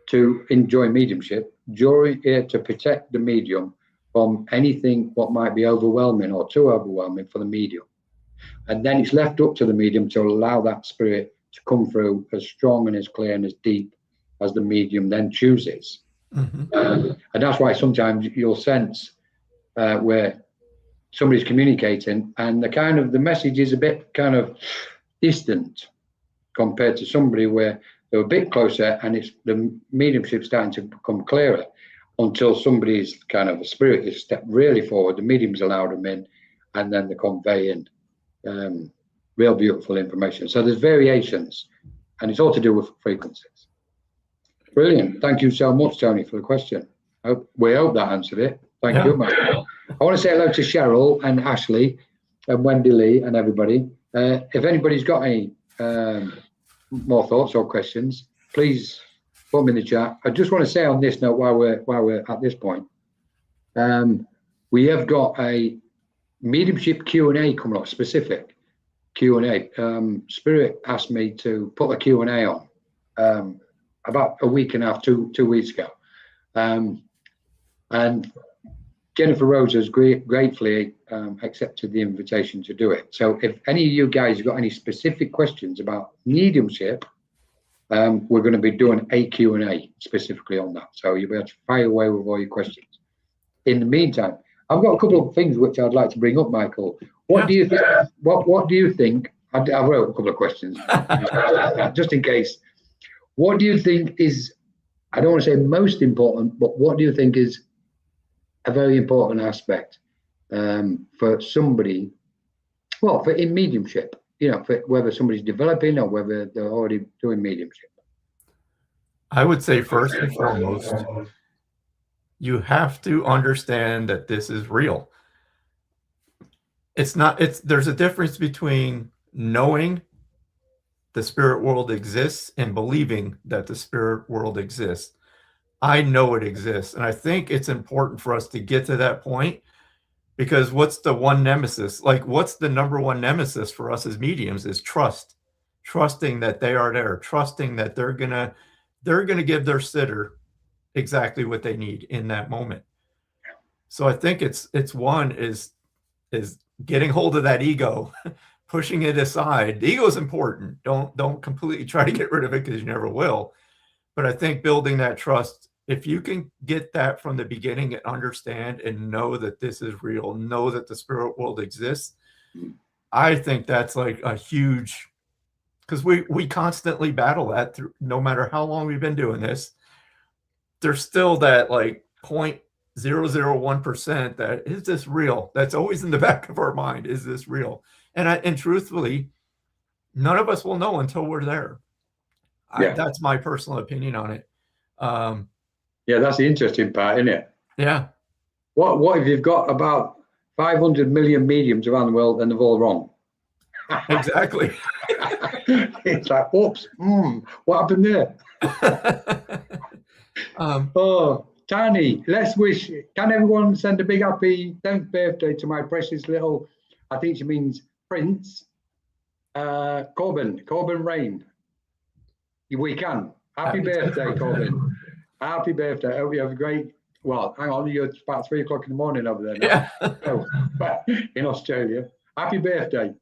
to enjoy mediumship, to protect the medium from anything what might be overwhelming or too overwhelming for the medium. And then it's left up to the medium to allow that spirit to come through as strong and as clear and as deep as the medium then chooses. Mm-hmm. And that's why sometimes you'll sense where somebody's communicating and the message is a bit kind of distant compared to somebody where they're a bit closer and it's the mediumship starting to become clearer until somebody's kind of a spirit is stepped really forward, the medium's allowed them in, and then they're conveying real beautiful information. So there's variations, and it's all to do with frequencies. Brilliant. Thank you so much, Tony, for the question. We hope that answered it. Thank you, Michael. I want to say hello to Cheryl and Ashley and Wendy Lee and everybody. If anybody's got any more thoughts or questions, please put them in the chat. I just want to say on this note, while we're at this point, we have got a mediumship Q&A coming up, specific Q&A. Spirit asked me to put a Q&A on about a week and a half, two weeks ago. And Jennifer Rose has gratefully accepted the invitation to do it. So if any of you guys have got any specific questions about mediumship, we're going to be doing a Q&A specifically on that. So you'll be able to fire away with all your questions. In the meantime, I've got a couple of things which I'd like to bring up, Michael. What do you think? What do you think? I wrote a couple of questions just in case. What do you think is, I don't want to say most important, but what do you think is a very important aspect for somebody, for in mediumship, for whether somebody's developing or whether they're already doing mediumship? I would say first and foremost, you have to understand that this is real. There's a difference between knowing the spirit world exists and believing that the spirit world exists. I know it exists. And I think it's important for us to get to that point, because what's the one nemesis? What's the number one nemesis for us as mediums is trust. Trusting that they are there, trusting that they're gonna give their sitter exactly what they need in that moment. So I think it's one is getting hold of that ego, pushing it aside. The ego is important. Don't completely try to get rid of it, because you never will. But I think building that trust, if you can get that from the beginning and understand and know that this is real, know that the spirit world exists, I think that's like a huge, because we constantly battle that through, no matter how long we've been doing this. There's still that 0.001% that is this real? That's always in the back of our mind. Is this real? And truthfully, none of us will know until we're there. Yeah. That's my personal opinion on it. Yeah, that's the interesting part, isn't it? Yeah. What if you've got about 500 million mediums around the world and they're all wrong? Exactly. It's like, oops, what happened there? Tani, let's wish. Can everyone send a big happy 10th birthday to my precious little, I think she means Prince, Corbin Rain. We can. Happy birthday, Corbin. Happy birthday. I hope you have a great, hang on, it's about 3 o'clock in the morning over there now. Yeah. In Australia. Happy birthday.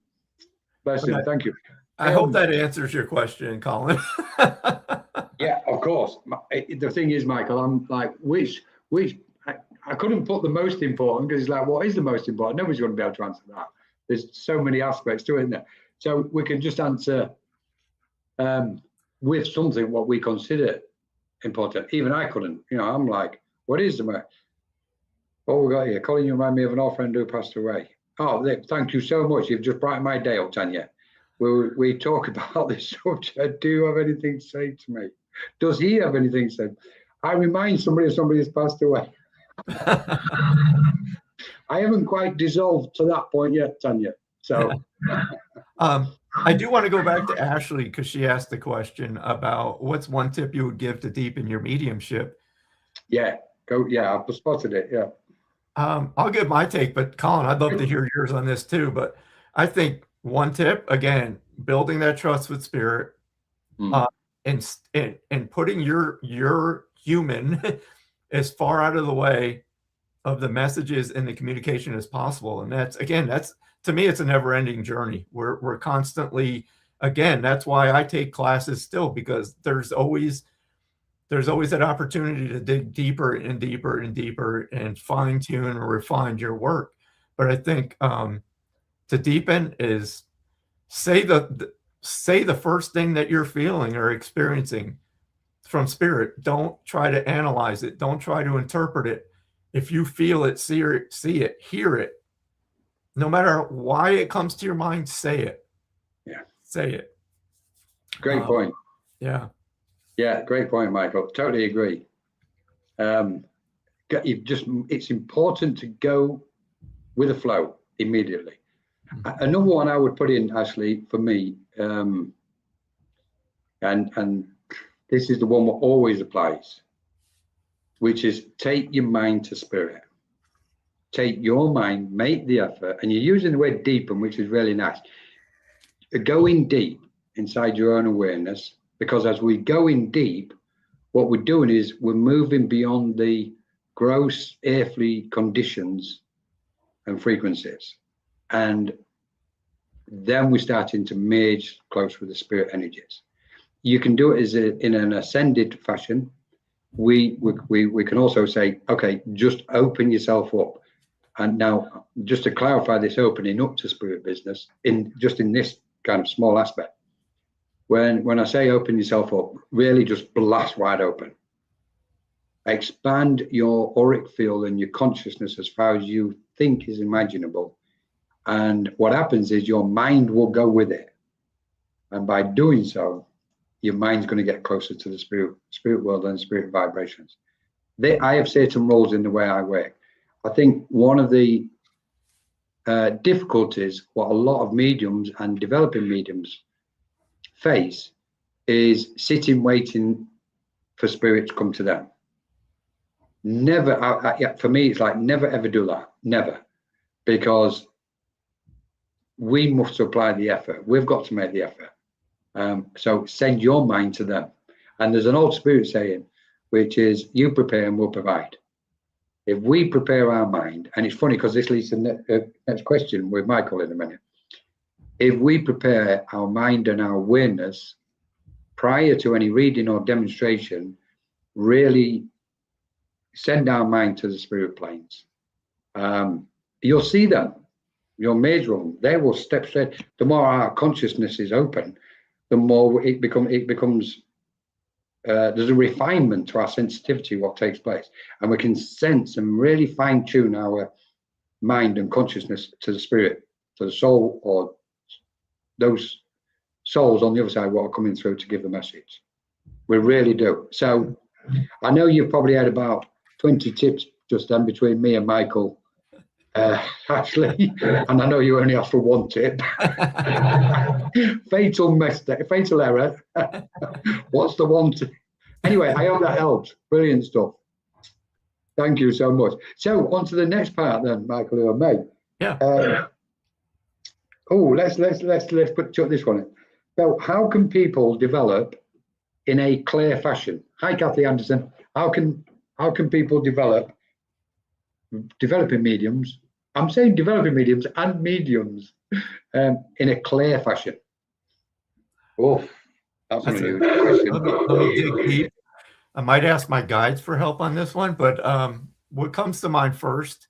Bless you. Thank you. I hope that answers your question, Colin. Yeah, of course. The thing is, Michael, I'm like, which I couldn't put the most important because it's like, what is the most important? Nobody's going to be able to answer that. There's so many aspects to it, isn't there? So we can just answer with something what we consider important. Even I couldn't. I'm like, what is the most? What we got here? Colin, you remind me of an old friend who passed away. Oh, thank you so much. You've just brightened my day up, Tanya. We talk about this subject. Do you have anything to say to me? Does he have anything to say? I remind somebody of somebody who's passed away. I haven't quite dissolved to that point yet, Tanya. So I do want to go back to Ashley because she asked the question about what's one tip you would give to deepen your mediumship. Yeah, I've spotted it. Yeah. I'll give my take, but Colin, I'd love to hear yours on this too. But I think one tip, again, building that trust with spirit, and putting your human as far out of the way of the messages and the communication as possible. And that's to me, it's a never-ending journey. We're constantly, again, that's why I take classes still, because there's always that opportunity to dig deeper and deeper and deeper and fine-tune and refine your work. But I think to deepen is say the first thing that you're feeling or experiencing from spirit. Don't try to analyze it. Don't try to interpret it. If you feel it, see it, hear it, no matter why it comes to your mind, say it. Yeah. Say it. Great point. Yeah. Yeah, great point, Michael. Totally agree. It's important to go with the flow immediately. Another one I would put in, Ashley, for me, and this is the one that always applies, which is take your mind to spirit. Take your mind, make the effort, and you're using the word deepen, which is really nice. Going deep inside your own awareness, because as we go in deep, what we're doing is we're moving beyond the gross earthly conditions and frequencies. And then we're starting to merge close with the spirit energies. You can do it in an ascended fashion. We can also say, okay, just open yourself up. And now, just to clarify this opening up to spirit business, in this kind of small aspect, when I say open yourself up, really just blast wide open. Expand your auric field and your consciousness as far as you think is imaginable. And what happens is your mind will go with it. And by doing so, your mind's going to get closer to the spirit world and spirit vibrations. I have certain roles in the way I work. I think one of the difficulties what a lot of mediums and developing mediums face is sitting waiting for spirit to come to them. Never, for me, it's like never ever do that. Never. Because we must apply the effort. We've got to make the effort. So send your mind to them. And there's an old spirit saying, which is, you prepare and we'll provide. If we prepare our mind, and it's funny because this leads to the next question with Michael in a minute. If we prepare our mind and our awareness prior to any reading or demonstration, really send our mind to the spirit planes. You'll see them. You'll measure them. They will step straight. The more our consciousness is open, the more it becomes. There's a refinement to our sensitivity, what takes place, and we can sense and really fine tune our mind and consciousness to the spirit, to the soul, or those souls on the other side what are coming through to give the message. We really do. So I know you've probably had about 20 tips just then between me and Michael, Ashley, and I know you only asked for one tip. Fatal error. What's the one tip? Anyway, I hope that helps. Brilliant stuff. Thank you so much. So on to the next part then, Michael, or me. Yeah. Let's chuck this one in. So how can people develop in a clear fashion? Hi, Kathy Anderson. How can people developing mediums? I'm saying developing mediums and mediums in a clear fashion. Oh, that's a huge question. Let me dig deep. I might ask my guides for help on this one, but what comes to mind first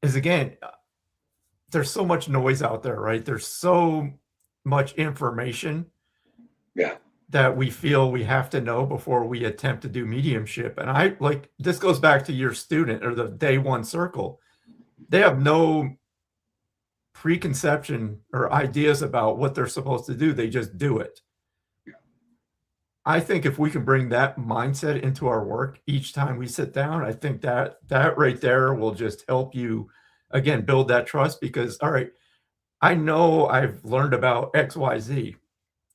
is, again, there's so much noise out there, right? There's so much information that we feel we have to know before we attempt to do mediumship. And this goes back to your student or the day one circle. They have no preconception or ideas about what they're supposed to do. They just do it. I think if we can bring that mindset into our work each time we sit down, I think that right there will just help you, again, build that trust, because, all right, I know I've learned about XYZ.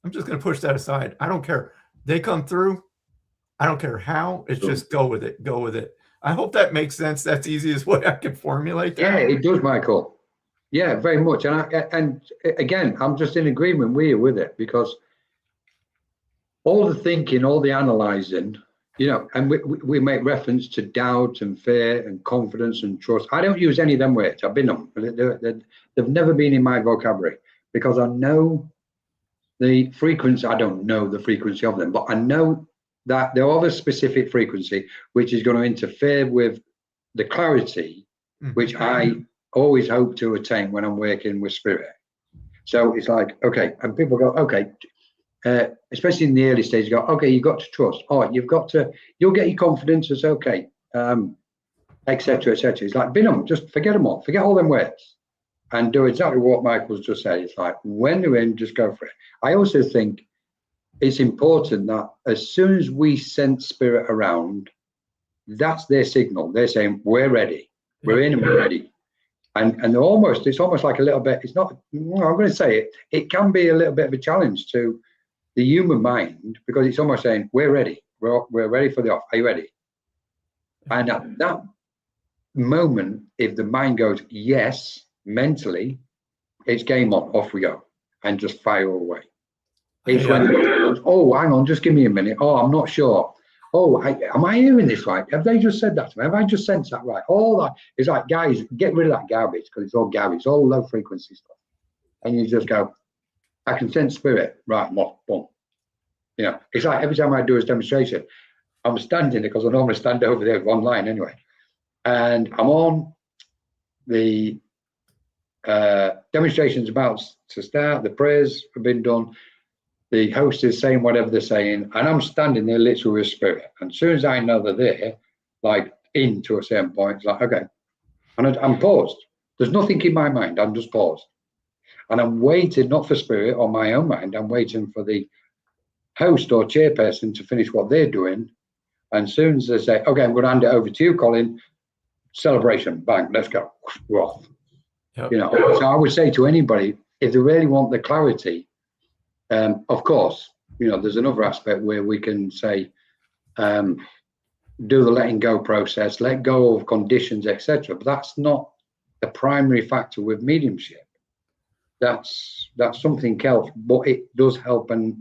I'm just going to push that aside. I don't care. They come through. I don't care how. It's just go with it. Go with it. I hope that makes sense. That's the easiest way I can formulate that. Yeah, it does, Michael. Yeah, very much. And again, I'm just in agreement with you with it, because all the thinking, all the analyzing, and we make reference to doubt and fear and confidence and trust. I don't use any of them words. I've been them. They've never been in my vocabulary, because I know the frequency. I don't know the frequency of them, but I know that they're of a specific frequency, which is going to interfere with the clarity, which I always hope to attain when I'm working with spirit. So it's like, okay, and people go, okay, especially in the early stage, you go, okay, you've got to trust. Oh, you'll get your confidence. It's okay, etc., etc. It's like, Bingham, just forget them all. Forget all them words and do exactly what Michael's just said. It's like, when they're in, just go for it. I also think it's important that as soon as we sense spirit around, that's their signal. They're saying, we're ready. We're in and we're ready. And it's almost like a little bit, it's not, I'm going to say it can be a little bit of a challenge to the human mind, because it's almost saying, we're ready. We're ready for the off. Are you ready? And at that moment, if the mind goes, yes, mentally, it's game on, off we go, and just fire away. It's when it goes, oh, hang on, just give me a minute. Oh, I'm not sure. Oh, am I hearing this right? Have they just said that to me? Have I just sensed that right? All that. It's like, guys, get rid of that garbage, because it's all garbage. It's all low frequency stuff. And you just go, I can sense spirit. Right, boom. It's like every time I do a demonstration, I'm standing, because I normally stand over there online anyway. And I'm on the demonstration's about to start. The prayers have been done. The host is saying whatever they're saying, and I'm standing there literally with spirit. And as soon as I know they're there, like into a certain point, it's like, okay. And I'm paused. There's nothing in my mind. I'm just paused. And I'm waiting, not for spirit or my own mind. I'm waiting for the host or chairperson to finish what they're doing. And as soon as they say, okay, I'm going to hand it over to you, Colin, celebration, bang, let's go. We're off. Yep. So I would say to anybody, if they really want the clarity, of course, there's another aspect where we can say, do the letting go process, let go of conditions, etc. But that's not the primary factor with mediumship. That's something else, but it does help and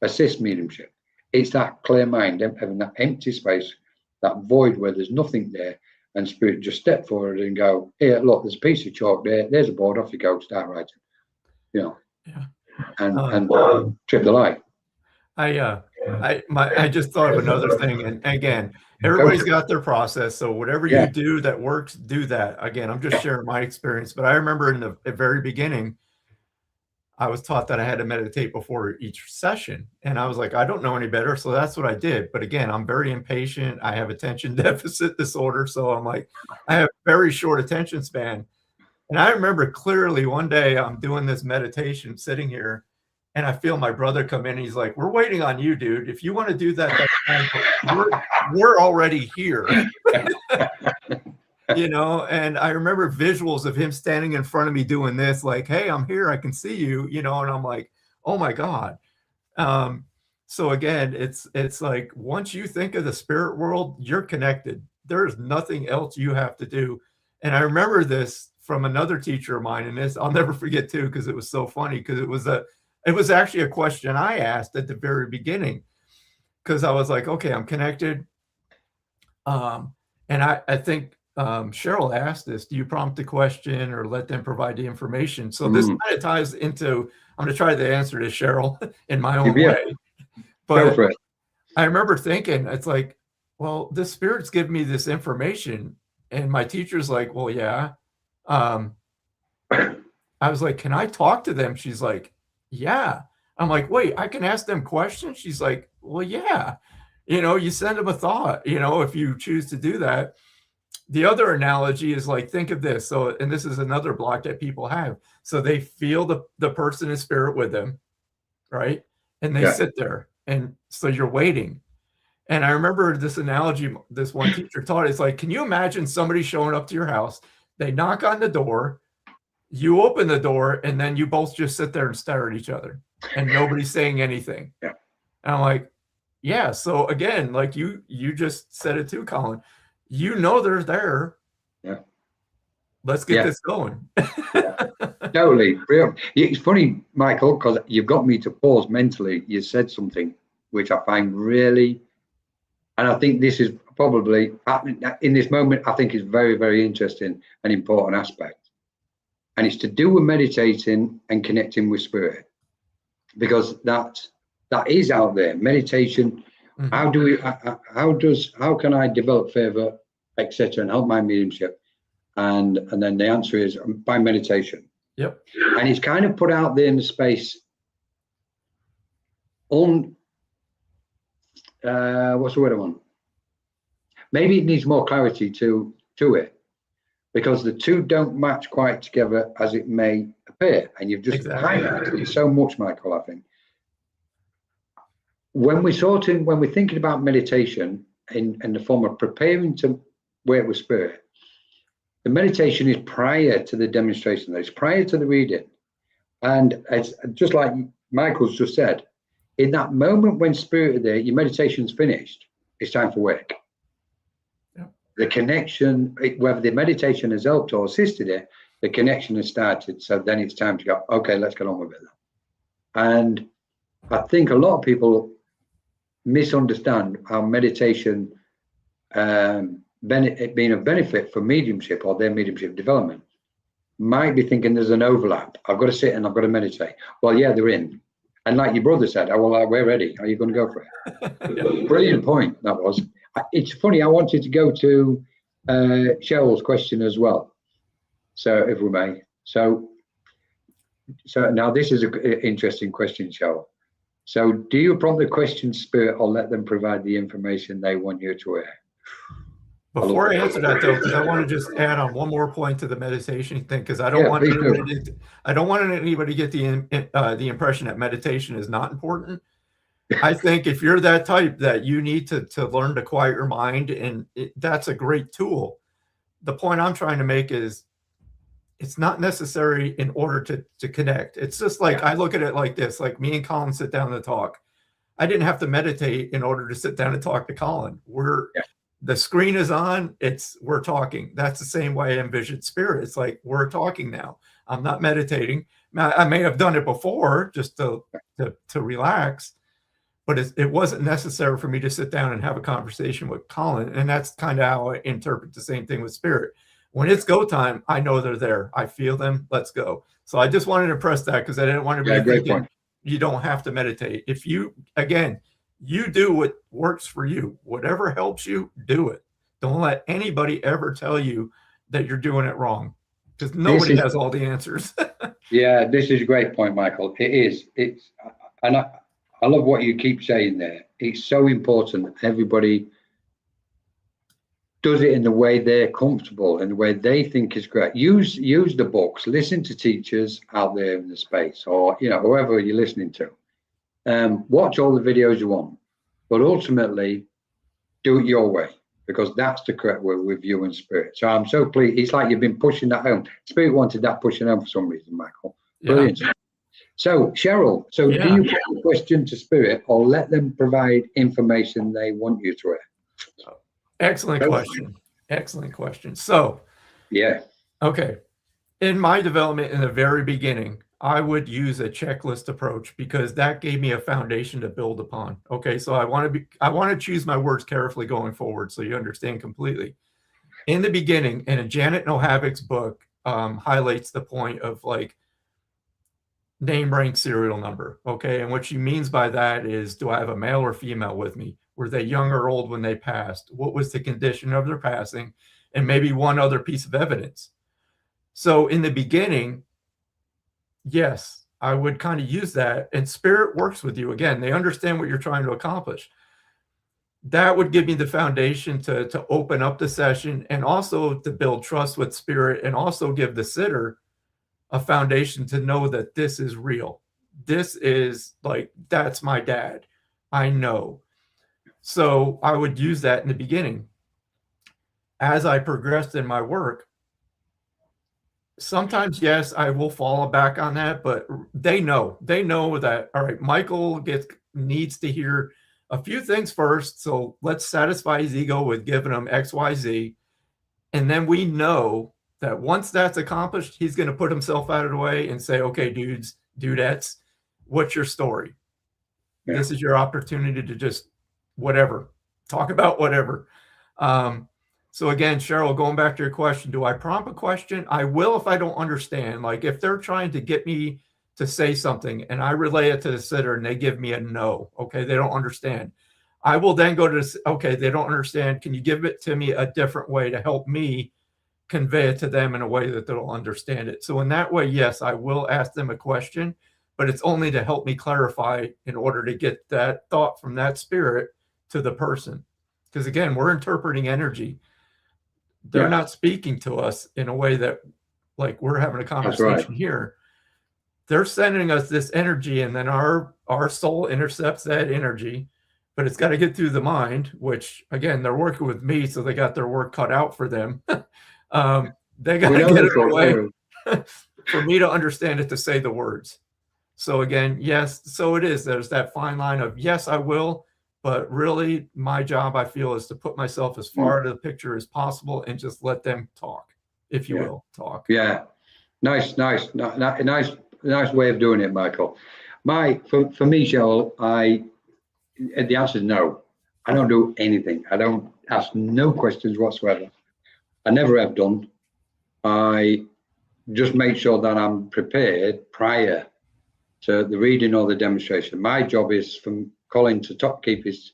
assist mediumship. It's that clear mind, having that empty space, that void where there's nothing there, and spirit just step forward and go, here, look, there's a piece of chalk there, there's a board, off you go, start writing. Yeah. And trip the light. I just thought of another thing, and again, everybody's got their process. So whatever you do that works, do that. Again, I'm just sharing my experience, but I remember in the very beginning, I was taught that I had to meditate before each session, and I was like, I don't know any better, so that's what I did. But again, I'm very impatient. I have attention deficit disorder, so I'm like, I have very short attention span. And I remember clearly one day I'm doing this meditation, sitting here, and I feel my brother come in. And he's like, "We're waiting on you, dude. If you want to do that, we're already here." And I remember visuals of him standing in front of me doing this, like, "Hey, I'm here. I can see you." And I'm like, "Oh my God." So again, it's like, once you think of the spirit world, you're connected. There's nothing else you have to do. And I remember this from another teacher of mine, and this I'll never forget too, because it was so funny, because it was actually a question I asked at the very beginning, because I was like, okay, I'm connected. And I think Cheryl asked this, do you prompt the question or let them provide the information? So this kind of ties into, I'm going to try to answer this, Cheryl, in my own way. But I remember thinking, it's like, well, the spirit's give me this information. And my teacher's like, well, yeah. I was like, can I talk to them? She's like, yeah. I'm like, wait, I can ask them questions? She's like, well, yeah. You send them a thought, if you choose to do that. The other analogy is like, think of this. So, and this is another block that people have. So they feel the person in spirit with them, right? And they sit there. And so you're waiting. And I remember this analogy, this one teacher taught, it's like, can you imagine somebody showing up to your house? They knock on the door, you open the door, and then you both just sit there and stare at each other and nobody's saying anything. Yeah. And I'm like, yeah. So again, like you just said it too, Colin, they're there. Yeah. Let's get this going. Totally. Brilliant. It's funny, Michael, because you've got me to pause mentally. You said something which I find really, and I think this is probably, in this moment, I think is very, very interesting and important aspect. And it's to do with meditating and connecting with spirit, because that is out there. Meditation. Mm-hmm. How can I develop further, etc., and help my mediumship? And then the answer is by meditation. Yep. And it's kind of put out there in the space on what's the word I want? Maybe it needs more clarity to it, because the two don't match quite together as it may appear. And you've just highlighted it so much, Michael, I think. When we're thinking about meditation in the form of preparing to work with spirit, the meditation is prior to the demonstration, it's prior to the reading. And it's just like Michael's just said, in that moment when spirit is there, your meditation's finished, it's time for work. Yeah. The connection, whether the meditation has helped or assisted it, the connection has started. So then it's time to go, okay, let's get on with it. And I think a lot of people misunderstand how meditation it being a benefit for mediumship or their mediumship development. Might be thinking there's an overlap. I've got to sit and I've got to meditate. Well, yeah, they're in. And like your brother said, oh, well, we're ready. Are you going to go for it? Brilliant point that was. It's funny, I wanted to go to Cheryl's question as well. So if we may. So now this is an interesting question, Cheryl. So do you prompt the question spirit or let them provide the information they want you to hear? Before I answer that, though, because I want to just add on one more point to the meditation thing, because I don't want anybody to get the impression that meditation is not important. I think if you're that type that you need to learn to quiet your mind, and that's a great tool. The point I'm trying to make is it's not necessary in order to connect. It's just like, I look at it like this, like me and Colin sit down to talk. I didn't have to meditate in order to sit down and talk to Colin. The screen is on, we're talking. That's the same way I envision spirit. It's like, we're talking now. I'm not meditating. Now, I may have done it before just to relax, but it wasn't necessary for me to sit down and have a conversation with Colin. And that's kind of how I interpret the same thing with spirit. When it's go time, I know they're there. I feel them. Let's go. So I just wanted to press that, because I didn't want to be thinking you don't have to meditate. If you do what works for you. Whatever helps you, do it. Don't let anybody ever tell you that you're doing it wrong, because nobody has all the answers. Yeah, this is a great point, Michael. It is. And I love what you keep saying there. It's so important that everybody does it in the way they're comfortable and the way they think is great. Use the books, listen to teachers out there in the space, or whoever you're listening to. Watch all the videos you want, but ultimately do it your way, because that's the correct way with you and spirit. So I'm so pleased. It's like you've been pushing that home. Spirit wanted that pushing home for some reason, Michael. Brilliant. Yeah. So Cheryl, do you put the question to spirit or let them provide information they want you to hear? Excellent question. Excellent question. So, okay. In my development in the very beginning, I would use a checklist approach, because that gave me a foundation to build upon. Okay, so I want to choose my words carefully going forward, so you understand completely. In the beginning, and Janet Nohavic's book highlights the point of like name, rank, serial number. Okay, and what she means by that is, do I have a male or female with me? Were they young or old when they passed? What was the condition of their passing? And maybe one other piece of evidence. So in the beginning, yes, I would kind of use that. And spirit works with you. Again, they understand what you're trying to accomplish. That would give me the foundation to open up the session, and also to build trust with spirit, and also give the sitter a foundation to know that this is real. This is like, that's my dad. I know. So I would use that in the beginning. As I progressed in my work, sometimes, yes, I will fall back on that, but they know that, all right, Michael needs to hear a few things first. So let's satisfy his ego with giving him X, Y, Z. And then we know that once that's accomplished, he's going to put himself out of the way and say, okay, dudettes, what's your story? Yeah. This is your opportunity to just whatever, talk about whatever. So again, Cheryl, going back to your question, do I prompt a question? I will if I don't understand. Like if they're trying to get me to say something and I relay it to the sitter and they give me a no, okay, they don't understand. I will then go to this, okay, they don't understand. Can you give it to me a different way to help me convey it to them in a way that they'll understand it? So in that way, yes, I will ask them a question, but it's only to help me clarify in order to get that thought from that spirit to the person. Because again, we're interpreting energy. They're not speaking to us in a way that like we're having a conversation here. They're sending us this energy, and then our soul intercepts that energy, but it's got to get through the mind, which again, they're working with me, so they got their work cut out for them. They got to get it away for me to understand it, to say the words. So again, yes, so it is. There's that fine line of yes, I will, but really my job, I feel, is to put myself as far out of the picture as possible and just let them talk, if you will, talk. Yeah, nice way of doing it, Michael. For me, Cheryl, the answer is no. I don't do anything. I don't ask no questions whatsoever. I never have done. I just make sure that I'm prepared prior to the reading or the demonstration. My job is from Colin to keep his,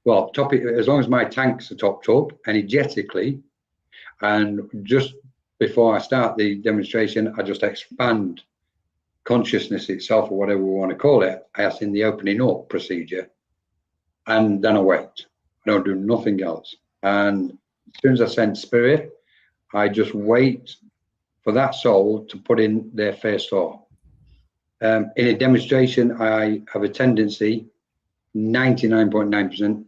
as long as my tanks are topped up energetically, and just before I start the demonstration, I just expand consciousness itself, or whatever we want to call it, as in the opening up procedure, and then I wait. I don't do nothing else. And as soon as I sense spirit, I just wait for that soul to put in their first thought. In a demonstration, I have a tendency, 99.9%,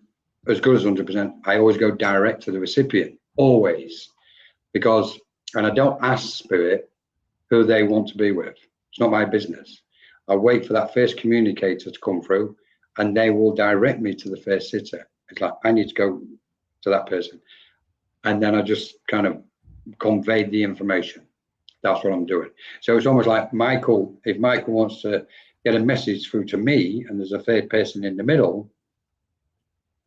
as good as 100%, I always go direct to the recipient, always, because, and I don't ask spirit who they want to be with. It's not my business. I wait for that first communicator to come through, and they will direct me to the first sitter. It's like, I need to go to that person. And then I just kind of convey the information. That's what I'm doing. So it's almost like Michael, if Michael wants to get a message through to me and there's a third person in the middle,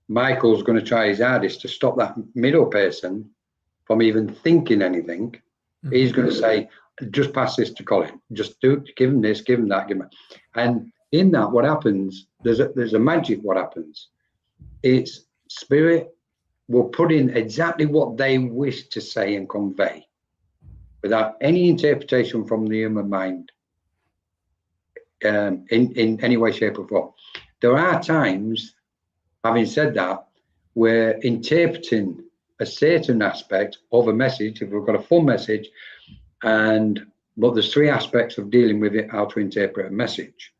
Michael's going to try his hardest to stop that middle person from even thinking anything. Mm-hmm. He's going to say, just pass this to Colin. Just give him this, give him that, give him that. And in that, what happens, there's a magic what happens. It's spirit will put in exactly what they wish to say and convey, without any interpretation from the human mind, in any way, shape, or form. There are times, having said that, we're interpreting a certain aspect of a message, if we've got a full message, but there's three aspects of dealing with it, how to interpret a message.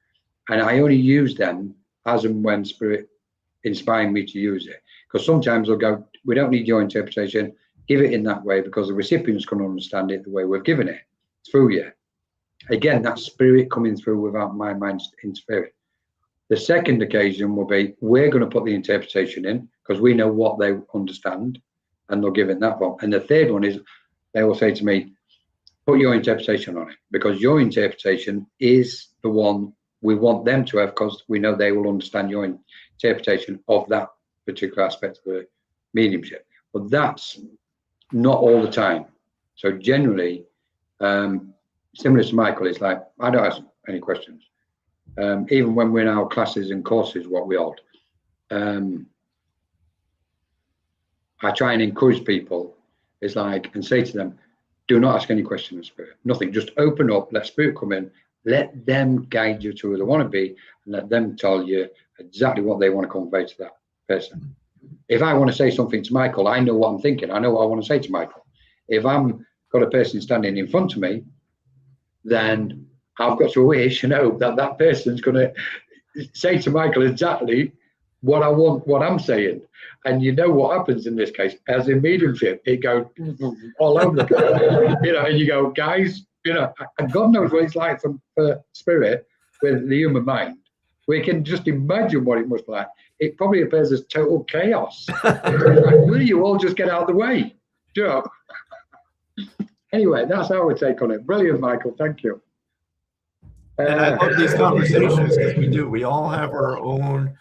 And I only use them as and when spirit inspiring me to use it. Because sometimes they'll go, we don't need your interpretation, give it in that way, because the recipients can understand it the way we've given it through you. Again, that's spirit coming through without my mind interfering. The second occasion will be, we're going to put the interpretation in because we know what they understand, and they'll give it that one. And the third one is, they will say to me, put your interpretation on it, because your interpretation is the one we want them to have, because we know they will understand your interpretation of that particular aspect of the mediumship. But that's not all the time. So generally, similar to Michael, it's like, I don't ask any questions. Even when we're in our classes and courses, what we hold, I try and encourage people is like, and say to them, do not ask any questions of spirit, nothing, just open up, let spirit come in, let them guide you to where they want to be, and let them tell you exactly what they want to convey to that person. If I want to say something to Michael, I know what I'm thinking, I know what I want to say to Michael. If I'm got a person standing in front of me, then I've got to wish and hope that that person's going to say to Michael exactly what I want, what I'm saying. And you know what happens in this case, as in mediumship, it goes all over the place, you know, and you go, guys, you know, and God knows what it's like for spirit with the human mind. We can just imagine what it must be like. It probably appears as total chaos. Like, will you all just get out of the way? You know? Anyway, that's our take on it. Brilliant, Michael. Thank you. And I love these conversations because we all have our own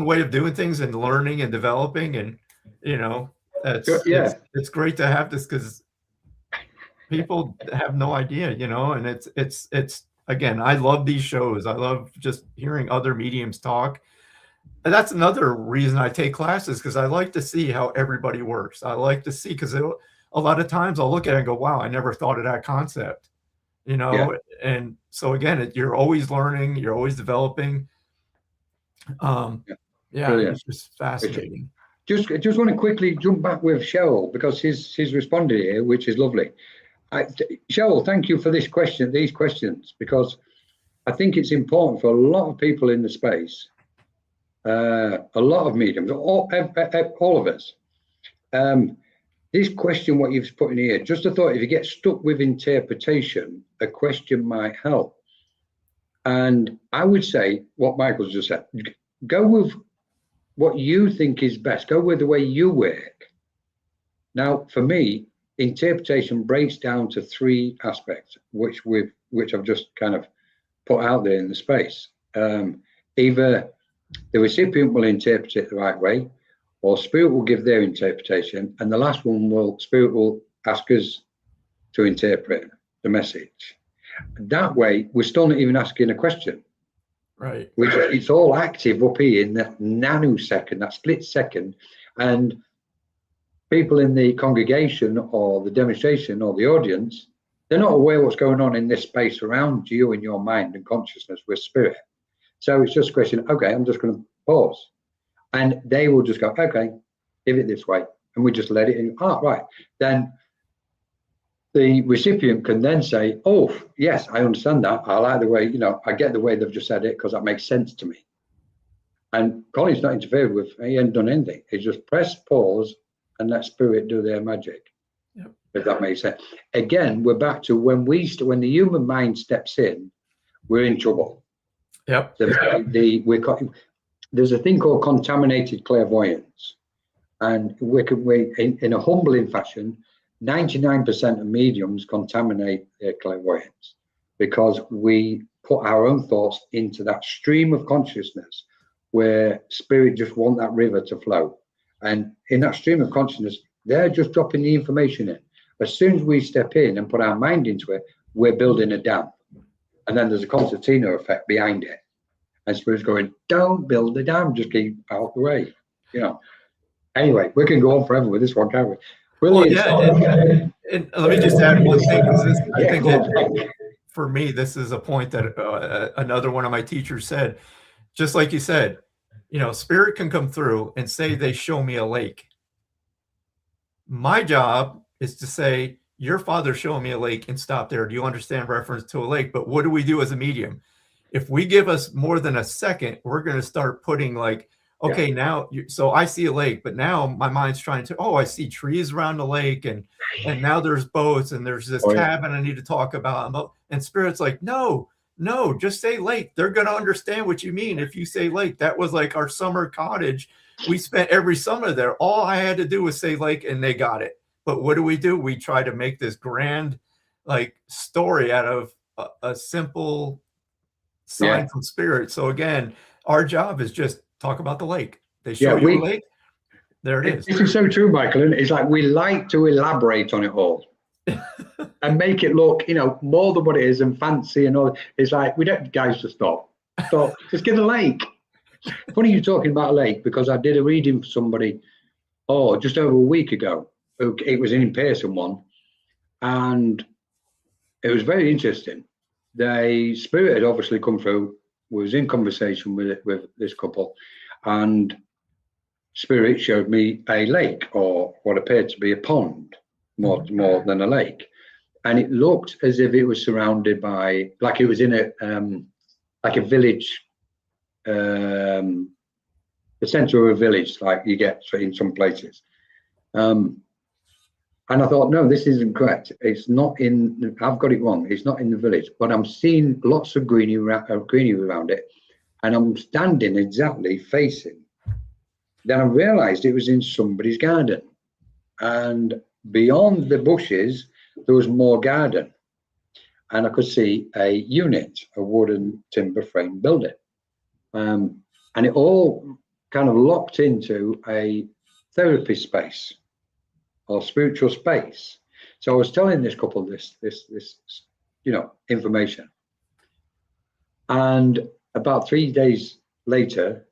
way of doing things and learning and developing, and you know, it's great to have this because people have no idea, you know, and it's again, I love these shows. I love just hearing other mediums talk. And that's another reason I take classes, because I like to see how everybody works. I like to see, because a lot of times I'll look at it and go, wow, I never thought of that concept, you know. And so again, you're always learning, you're always developing. It's just fascinating. Just want to quickly jump back with Cheryl, because she's responded here, which is lovely. Cheryl, thank you for these questions, because I think it's important for a lot of people in the space, a lot of mediums, all of us. This question, what you've put in here, just a thought, if you get stuck with interpretation, a question might help. And I would say what Michael's just said, go with what you think is best, go with the way you work. Now, for me, interpretation breaks down to 3 aspects, which I've just kind of put out there in the space. Either the recipient will interpret it the right way, or spirit will give their interpretation, and the last one spirit will ask us to interpret the message. That way, we're still not even asking a question. Right. Which it's all active up here in that nanosecond, that split second, and people in the congregation or the demonstration or the audience, they're not aware what's going on in this space around you and your mind and consciousness with spirit. So it's just a question, okay, I'm just going to pause. And they will just go, okay, give it this way. And we just let it in. Ah, right. Then the recipient can then say, oh, yes, I understand that. I like the way, you know, I get the way they've just said it because that makes sense to me. And Colin's not interfered with, he hasn't done anything. He just press pause and let spirit do their magic. Yep. If that makes sense. Again, we're back to when the human mind steps in, we're in trouble. Yep. There's a thing called contaminated clairvoyance. And we in a humbling fashion, 99% of mediums contaminate their clairvoyance because we put our own thoughts into that stream of consciousness where spirit just want that river to flow. And in that stream of consciousness, they're just dropping the information in. As soon as we step in and put our mind into it, we're building a dam. And then there's a concertina effect behind it. And spirit's going, don't build the dam, just keep out the way. You know. Anyway, we can go on forever with this one, can't we? Brilliant. Well, yeah, and let me just add one thing. I think that for me, this is a point that another one of my teachers said. Just like you said, you know, spirit can come through and say they show me a lake. My job is to say, your father showed me a lake, and stop there. Do you understand reference to a lake? But what do we do as a medium? If we give us more than a second, we're going to start putting like, okay, now, so I see a lake, but now my mind's trying to, I see trees around the lake, and now there's boats, and there's this cabin I need to talk about. And spirit's like, no, just say lake. They're going to understand what you mean if you say lake. That was like our summer cottage. We spent every summer there. All I had to do was say lake, and they got it. But what do? We try to make this grand like story out of a simple sign from spirit. So again, our job is just talk about the lake. They show you a lake. There it is. This is so true, Michael. And it's like we like to elaborate on it all and make it look, you know, more than what it is and fancy and all. It's like we don't, guys, to stop. Just get a lake. Funny you talking about a lake, because I did a reading for somebody Oh, just over a week ago. It was an in-person one, and it was very interesting. The spirit had obviously come through, was in conversation with this couple, and spirit showed me a lake, or what appeared to be a pond, more than a lake. And it looked as if it was surrounded by, like it was in like a village, the center of a village, like you get in some places. And I thought, no, this isn't correct. It's not in, I've got it wrong. It's not in the village, but I'm seeing lots of greenery around it. And I'm standing exactly facing. Then I realized it was in somebody's garden. And beyond the bushes, there was more garden. And I could see a unit, a wooden timber frame building. And it all kind of locked into a therapy space or spiritual space. So I was telling this couple this information. And about 3 days later,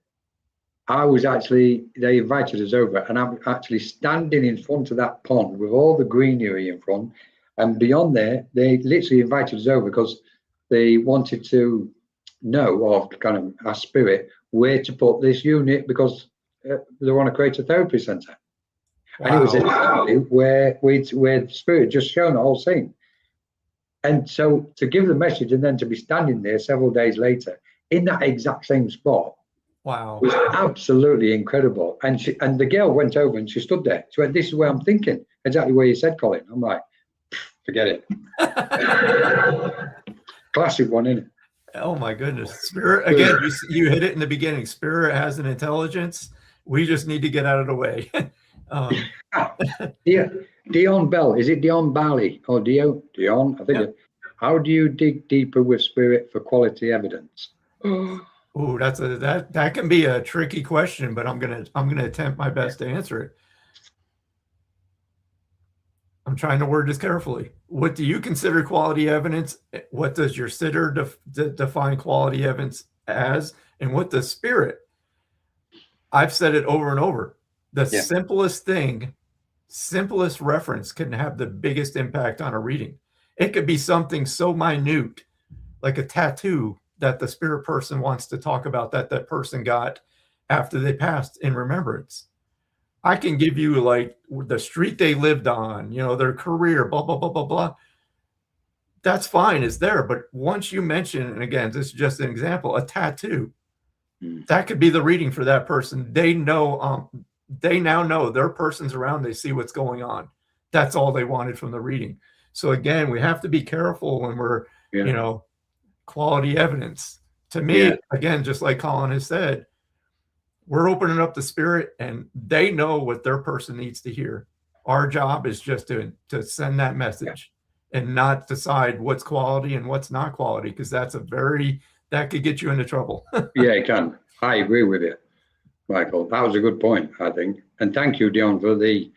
they invited us over, and I'm actually standing in front of that pond with all the greenery in front. And beyond there, they literally invited us over because they wanted to know, or kind of ask spirit, where to put this unit, because they want to create a therapy center. Wow. And it was exactly where the spirit just shown the whole scene. And so to give the message and then to be standing there several days later in that exact same spot, wow, was absolutely incredible. And the girl went over and she stood there. She went, "This is where I'm thinking." Exactly where you said, Colin. I'm like, forget it. Classic one, isn't it? Oh my goodness. Spirit, again, you hit it in the beginning. Spirit has an intelligence. We just need to get out of the way. Yeah, Dion Bell. Is it Dion Bally or Dion? I think. Yeah. How do you dig deeper with spirit for quality evidence? Oh, that can be a tricky question, but I'm gonna attempt my best to answer it. I'm trying to word this carefully. What do you consider quality evidence? What does your sitter define quality evidence as? And what does spirit? I've said it over and over. The simplest thing, simplest reference can have the biggest impact on a reading. It could be something so minute, like a tattoo that the spirit person wants to talk about that person got after they passed in remembrance. I can give you like the street they lived on, their career, blah, blah, blah, blah, blah. That's fine, it's there. But once you mention, and again, this is just an example, a tattoo, that could be the reading for that person. They know, they now know their person's around, they see what's going on. That's all they wanted from the reading. So again, we have to be careful when we're, quality evidence. To me, again, just like Colin has said, we're opening up the spirit and they know what their person needs to hear. Our job is just to send that message and not decide what's quality and what's not quality, because that could get you into trouble. Yeah, it can. I agree with you, Michael. That was a good point, I think. And thank you, Dion, for the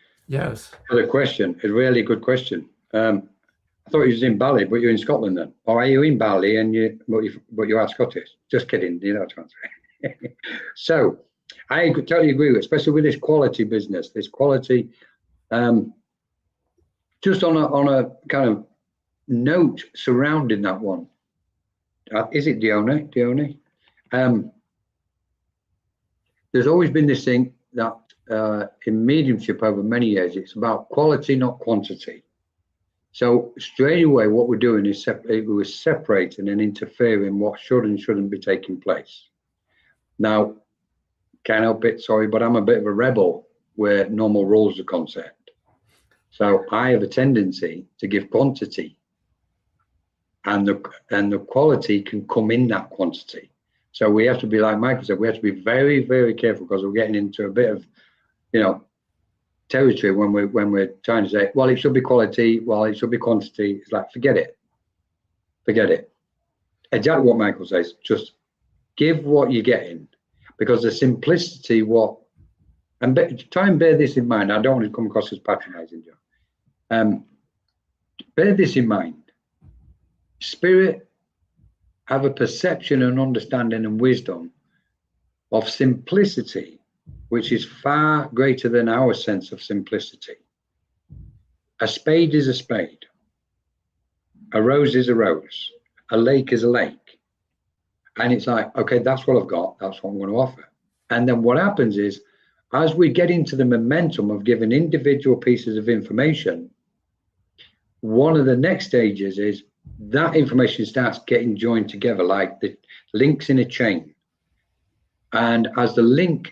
question. A really good question. I thought you was in Bali, but you're in Scotland then. Or are you in Bali but you are Scottish? Just kidding. You know what I'm saying. So I totally agree with, especially with this quality business, this quality. Just on a kind of note surrounding that one. Is it Dione? There's always been this thing that in mediumship over many years, it's about quality, not quantity. So straight away, what we're doing is we're separating and interfering what should and shouldn't be taking place. Now, can't help it, sorry, but I'm a bit of a rebel where normal rules are concerned. So I have a tendency to give quantity, and the quality can come in that quantity. So we have to be, like Michael said, we have to be very, very careful, because we're getting into a bit of, territory when we're trying to say, well, it should be quality, well, it should be quantity. It's like, forget it. Exactly what Michael says. Just give what you're getting, because the simplicity, try and bear this in mind. I don't want to come across as patronizing, John. Bear this in mind. Spirit have a perception and understanding and wisdom of simplicity which is far greater than our sense of simplicity. A spade is a spade. A rose is a rose. A lake is a lake. And it's like, okay, that's what I've got. That's what I'm going to offer. And then what happens is, as we get into the momentum of giving individual pieces of information, one of the next stages is that information starts getting joined together like the links in a chain. And as the links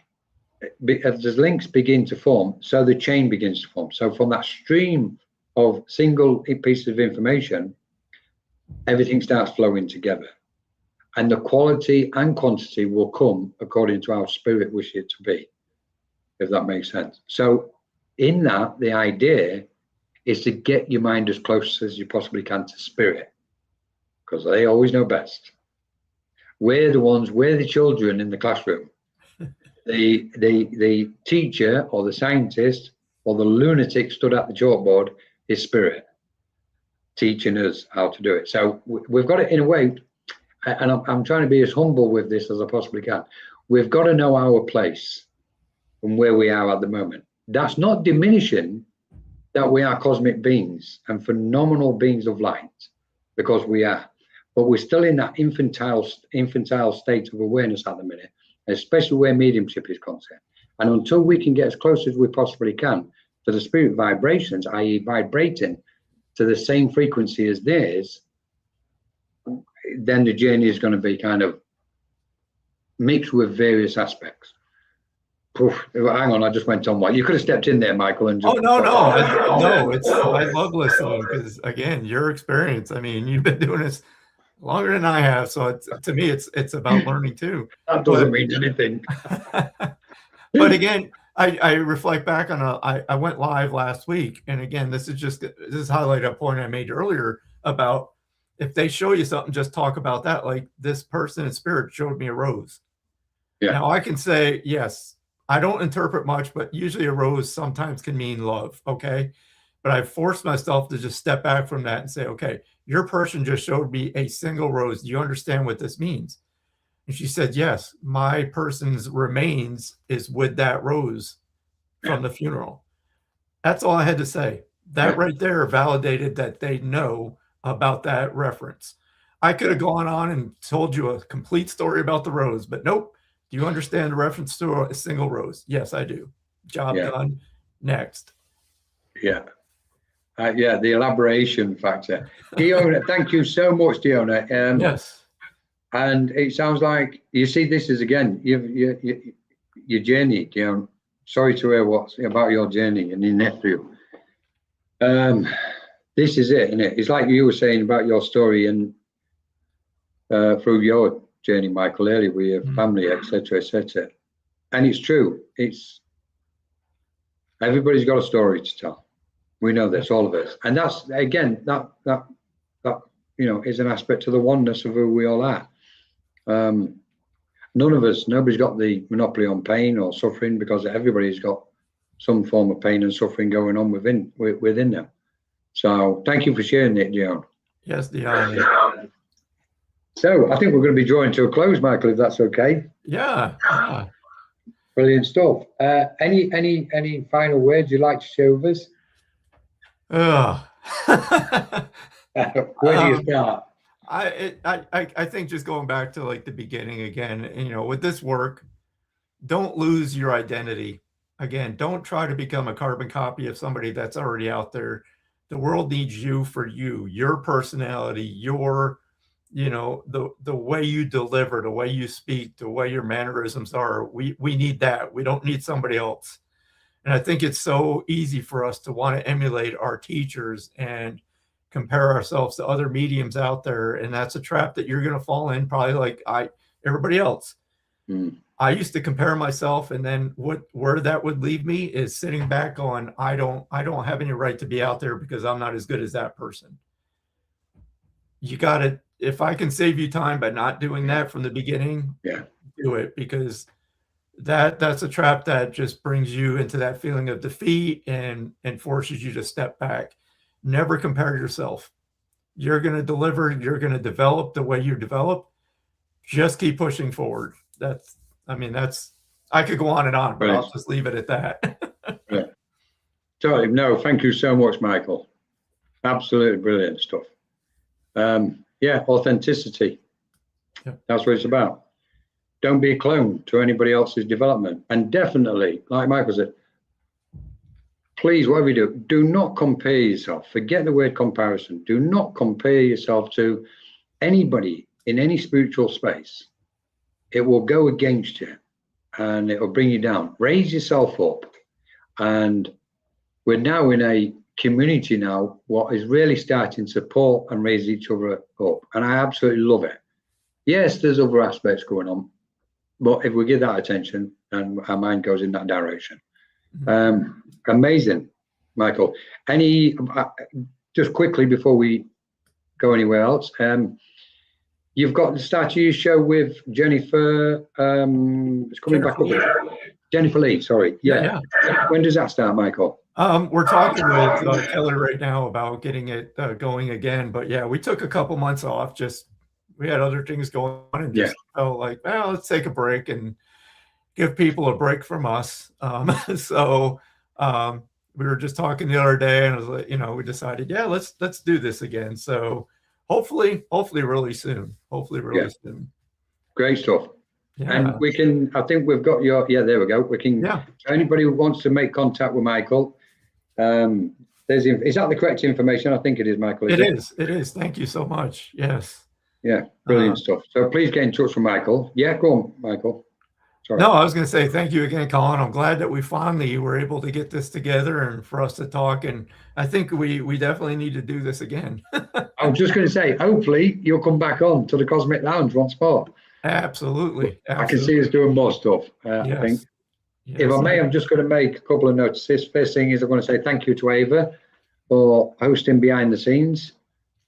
begin to form, so the chain begins to form. So from that stream of single pieces of information, everything starts flowing together. And the quality and quantity will come according to how spirit wishes it to be, if that makes sense. So in that, the idea is to get your mind as close as you possibly can to spirit, because they always know best. We're the children in the classroom. The teacher or the scientist or the lunatic stood at the chalkboard is spirit, teaching us how to do it. So we've got it in a way, and I'm trying to be as humble with this as I possibly can. We've got to know our place and where we are at the moment. That's not diminishing that we are cosmic beings and phenomenal beings of light, because we are. But we're still in that infantile state of awareness at the minute, especially where mediumship is concerned. And until we can get as close as we possibly can to the spirit vibrations, i.e. vibrating to the same frequency as theirs, then the journey is going to be kind of mixed with various aspects. Oof, hang on, I just went on one. You could have stepped in there, Michael. And just, no. I love listening because, again, your experience. I mean, you've been doing this longer than I have, so to me, it's about learning too. That doesn't mean anything. But again, I reflect back on I went live last week, and again, this is highlighted a point I made earlier about if they show you something, just talk about that. Like this person in spirit showed me a rose. Yeah. Now I can say, yes, I don't interpret much, but usually a rose sometimes can mean love. Okay. But I forced myself to just step back from that and say, okay, your person just showed me a single rose. Do you understand what this means? And she said, yes, my person's remains is with that rose from the funeral. That's all I had to say. That right there validated that they know about that reference. I could have gone on and told you a complete story about the rose, but nope. Do you understand the reference to a single rose? Yes, I do. Job done. Next. Yeah. The elaboration factor. Diona, thank you so much, Diona. Yes. And it sounds like you see this is again your journey, Diona. Sorry to hear what's about your journey and your nephew. This is it, isn't it? It's like you were saying about your story and through your journey, Michael, earlier with your family, etc., etc. And it's true. It's everybody's got a story to tell. We know this, all of us, and that's again that is an aspect of the oneness of who we all are. Nobody's got the monopoly on pain or suffering, because everybody's got some form of pain and suffering going on within them. So thank you for sharing it, Dion. Yes, Dion. So I think we're going to be drawing to a close, Michael, if that's okay. Yeah. Brilliant stuff. Any final words you'd like to share with us? Where do you start? I think just going back to like the beginning again, and, with this work, don't lose your identity. Again, don't try to become a carbon copy of somebody that's already out there. The world needs you for you, your personality, your, the way you deliver, the way you speak, the way your mannerisms are. We need that. We don't need somebody else. And I think it's so easy for us to want to emulate our teachers and compare ourselves to other mediums out there. And that's a trap that you're going to fall in, probably like everybody else. I used to compare myself, and then where that would leave me is sitting back on, I don't have any right to be out there because I'm not as good as that person. You got to, if I can save you time by not doing that from the beginning, do it, because that's a trap that just brings you into that feeling of defeat and forces you to step back. Never compare yourself. You're going to deliver, you're going to develop the way you develop. Just keep pushing forward. That's I could go on and on, but Brilliant. I'll just leave it at that. Yeah. So, no, thank you so much, Michael. Absolutely brilliant stuff. Yeah, authenticity. Yeah. That's what it's about. Don't be a clone to anybody else's development. And definitely, like Michael said, please, whatever you do not compare yourself. Forget the word comparison. Do not compare yourself to anybody in any spiritual space. It will go against you and it will bring you down. Raise yourself up. And we're now in a community now, what is really starting to support and raise each other up. And I absolutely love it. Yes, there's other aspects going on, but if we give that attention and our mind goes in that direction. Amazing, Michael. Just quickly before we go anywhere else, you've got the start of your show with Jennifer. It's coming back up. Jennifer Lee, sorry. Yeah. When does that start, Michael? We're talking with Kelly right now about getting it going again. But yeah, we took a couple months off. We had other things going on and just felt like, well, let's take a break and give people a break from us. So we were just talking the other day, and I was like, we decided, let's do this again. So hopefully really soon. Soon. Great stuff. Yeah. And we can, I think we've got there we go. We can, anybody who wants to make contact with Michael, is that the correct information? I think it is, Michael. It is. Thank you so much. Yes. Yeah, brilliant stuff. So please get in touch with Michael. Yeah, go on, Michael. Sorry. No, I was going to say thank you again, Colin. I'm glad that we finally were able to get this together and for us to talk. And I think we definitely need to do this again. I was just going to say, hopefully you'll come back on to the Cosmic Lounge once more. Absolutely. I can see us doing more stuff, I think. Yes, if I may, I'm just going to make a couple of notices. First thing is I'm going to say thank you to Ava for hosting behind the scenes,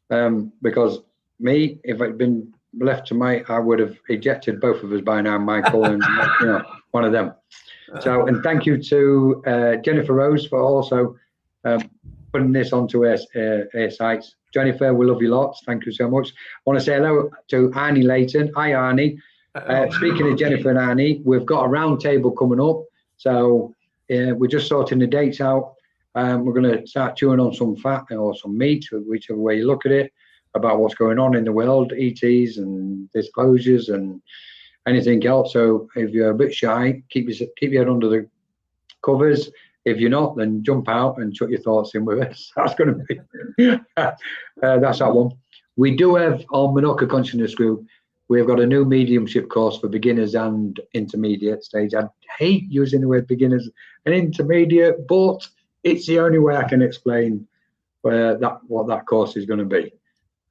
because me, if I'd been left to I would have ejected both of us by now, Michael and one of them. So, and thank you to Jennifer Rose for also putting this onto our sites. Jennifer, we love you lots. Thank you so much. I want to say hello to Arnie Layton. Hi, Arnie. Speaking of Jennifer and Arnie, we've got a round table coming up. So we're just sorting the dates out. We're going to start chewing on some fat or some meat, whichever way you look at it, about what's going on in the world, ETs and disclosures and anything else. So if you're a bit shy, keep your head under the covers. If you're not, then jump out and chuck your thoughts in with us. That's going to be that's that one. We do have on Menorca Consciousness Group, we've got a new mediumship course for beginners and intermediate stage. I hate using the word beginners and intermediate, but it's the only way I can explain what that course is going to be.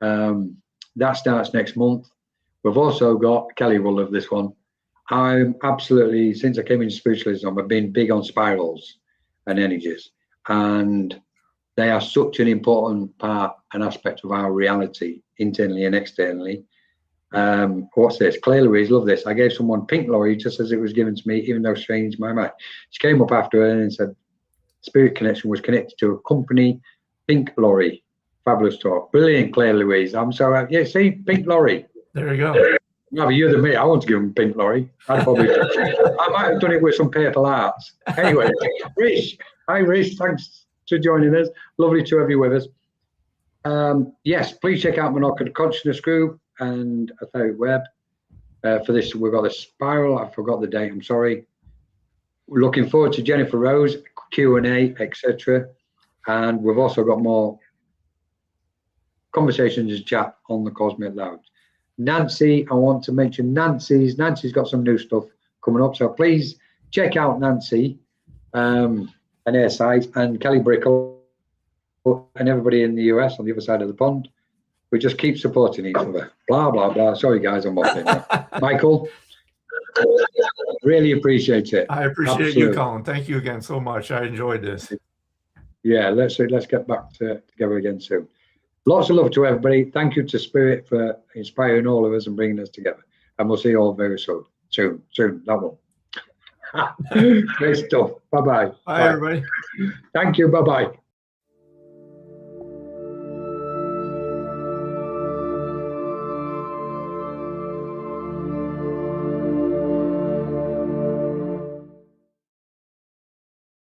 That starts next month. We've also got, Kelly will love this one. I'm absolutely, since I came into spiritualism, I've been big on spirals and energies, and they are such an important part and aspect of our reality, internally and externally. What's this? Claire Louise, love this. I gave someone pink lorry just as it was given to me, even though strange my mind. She came up after her and said Spirit Connection was connected to a company, pink lorry. Fabulous talk. Brilliant, Claire Louise. I'm so see, pink lorry. There you go. Rather you than me. I want to give him pink lorry. I might have done it with some paper arts. Anyway, Rish. Hi, Rish. Thanks for joining us. Lovely to have you with us. Yes, please check out Menorca Consciousness Group and Etheric Web. For this, we've got a spiral. I forgot the date. I'm sorry. We're looking forward to Jennifer Rose, Q&A, etc. And we've also got more conversations and chat on the Cosmic Lounge. Nancy, I want to mention Nancy's got some new stuff coming up, so please check out Nancy and her site, and Kelly Brickle and everybody in the US on the other side of the pond. We just keep supporting each other. Blah blah blah. Sorry guys, I'm waffling. Michael, really appreciate it. I appreciate you, Colin. Thank you again so much. I enjoyed this. Yeah, let's get back together again soon. Lots of love to everybody. Thank you to Spirit for inspiring all of us and bringing us together. And we'll see you all very soon. Soon, that one. Great stuff. Bye-bye. Bye, everybody. Thank you. Bye-bye.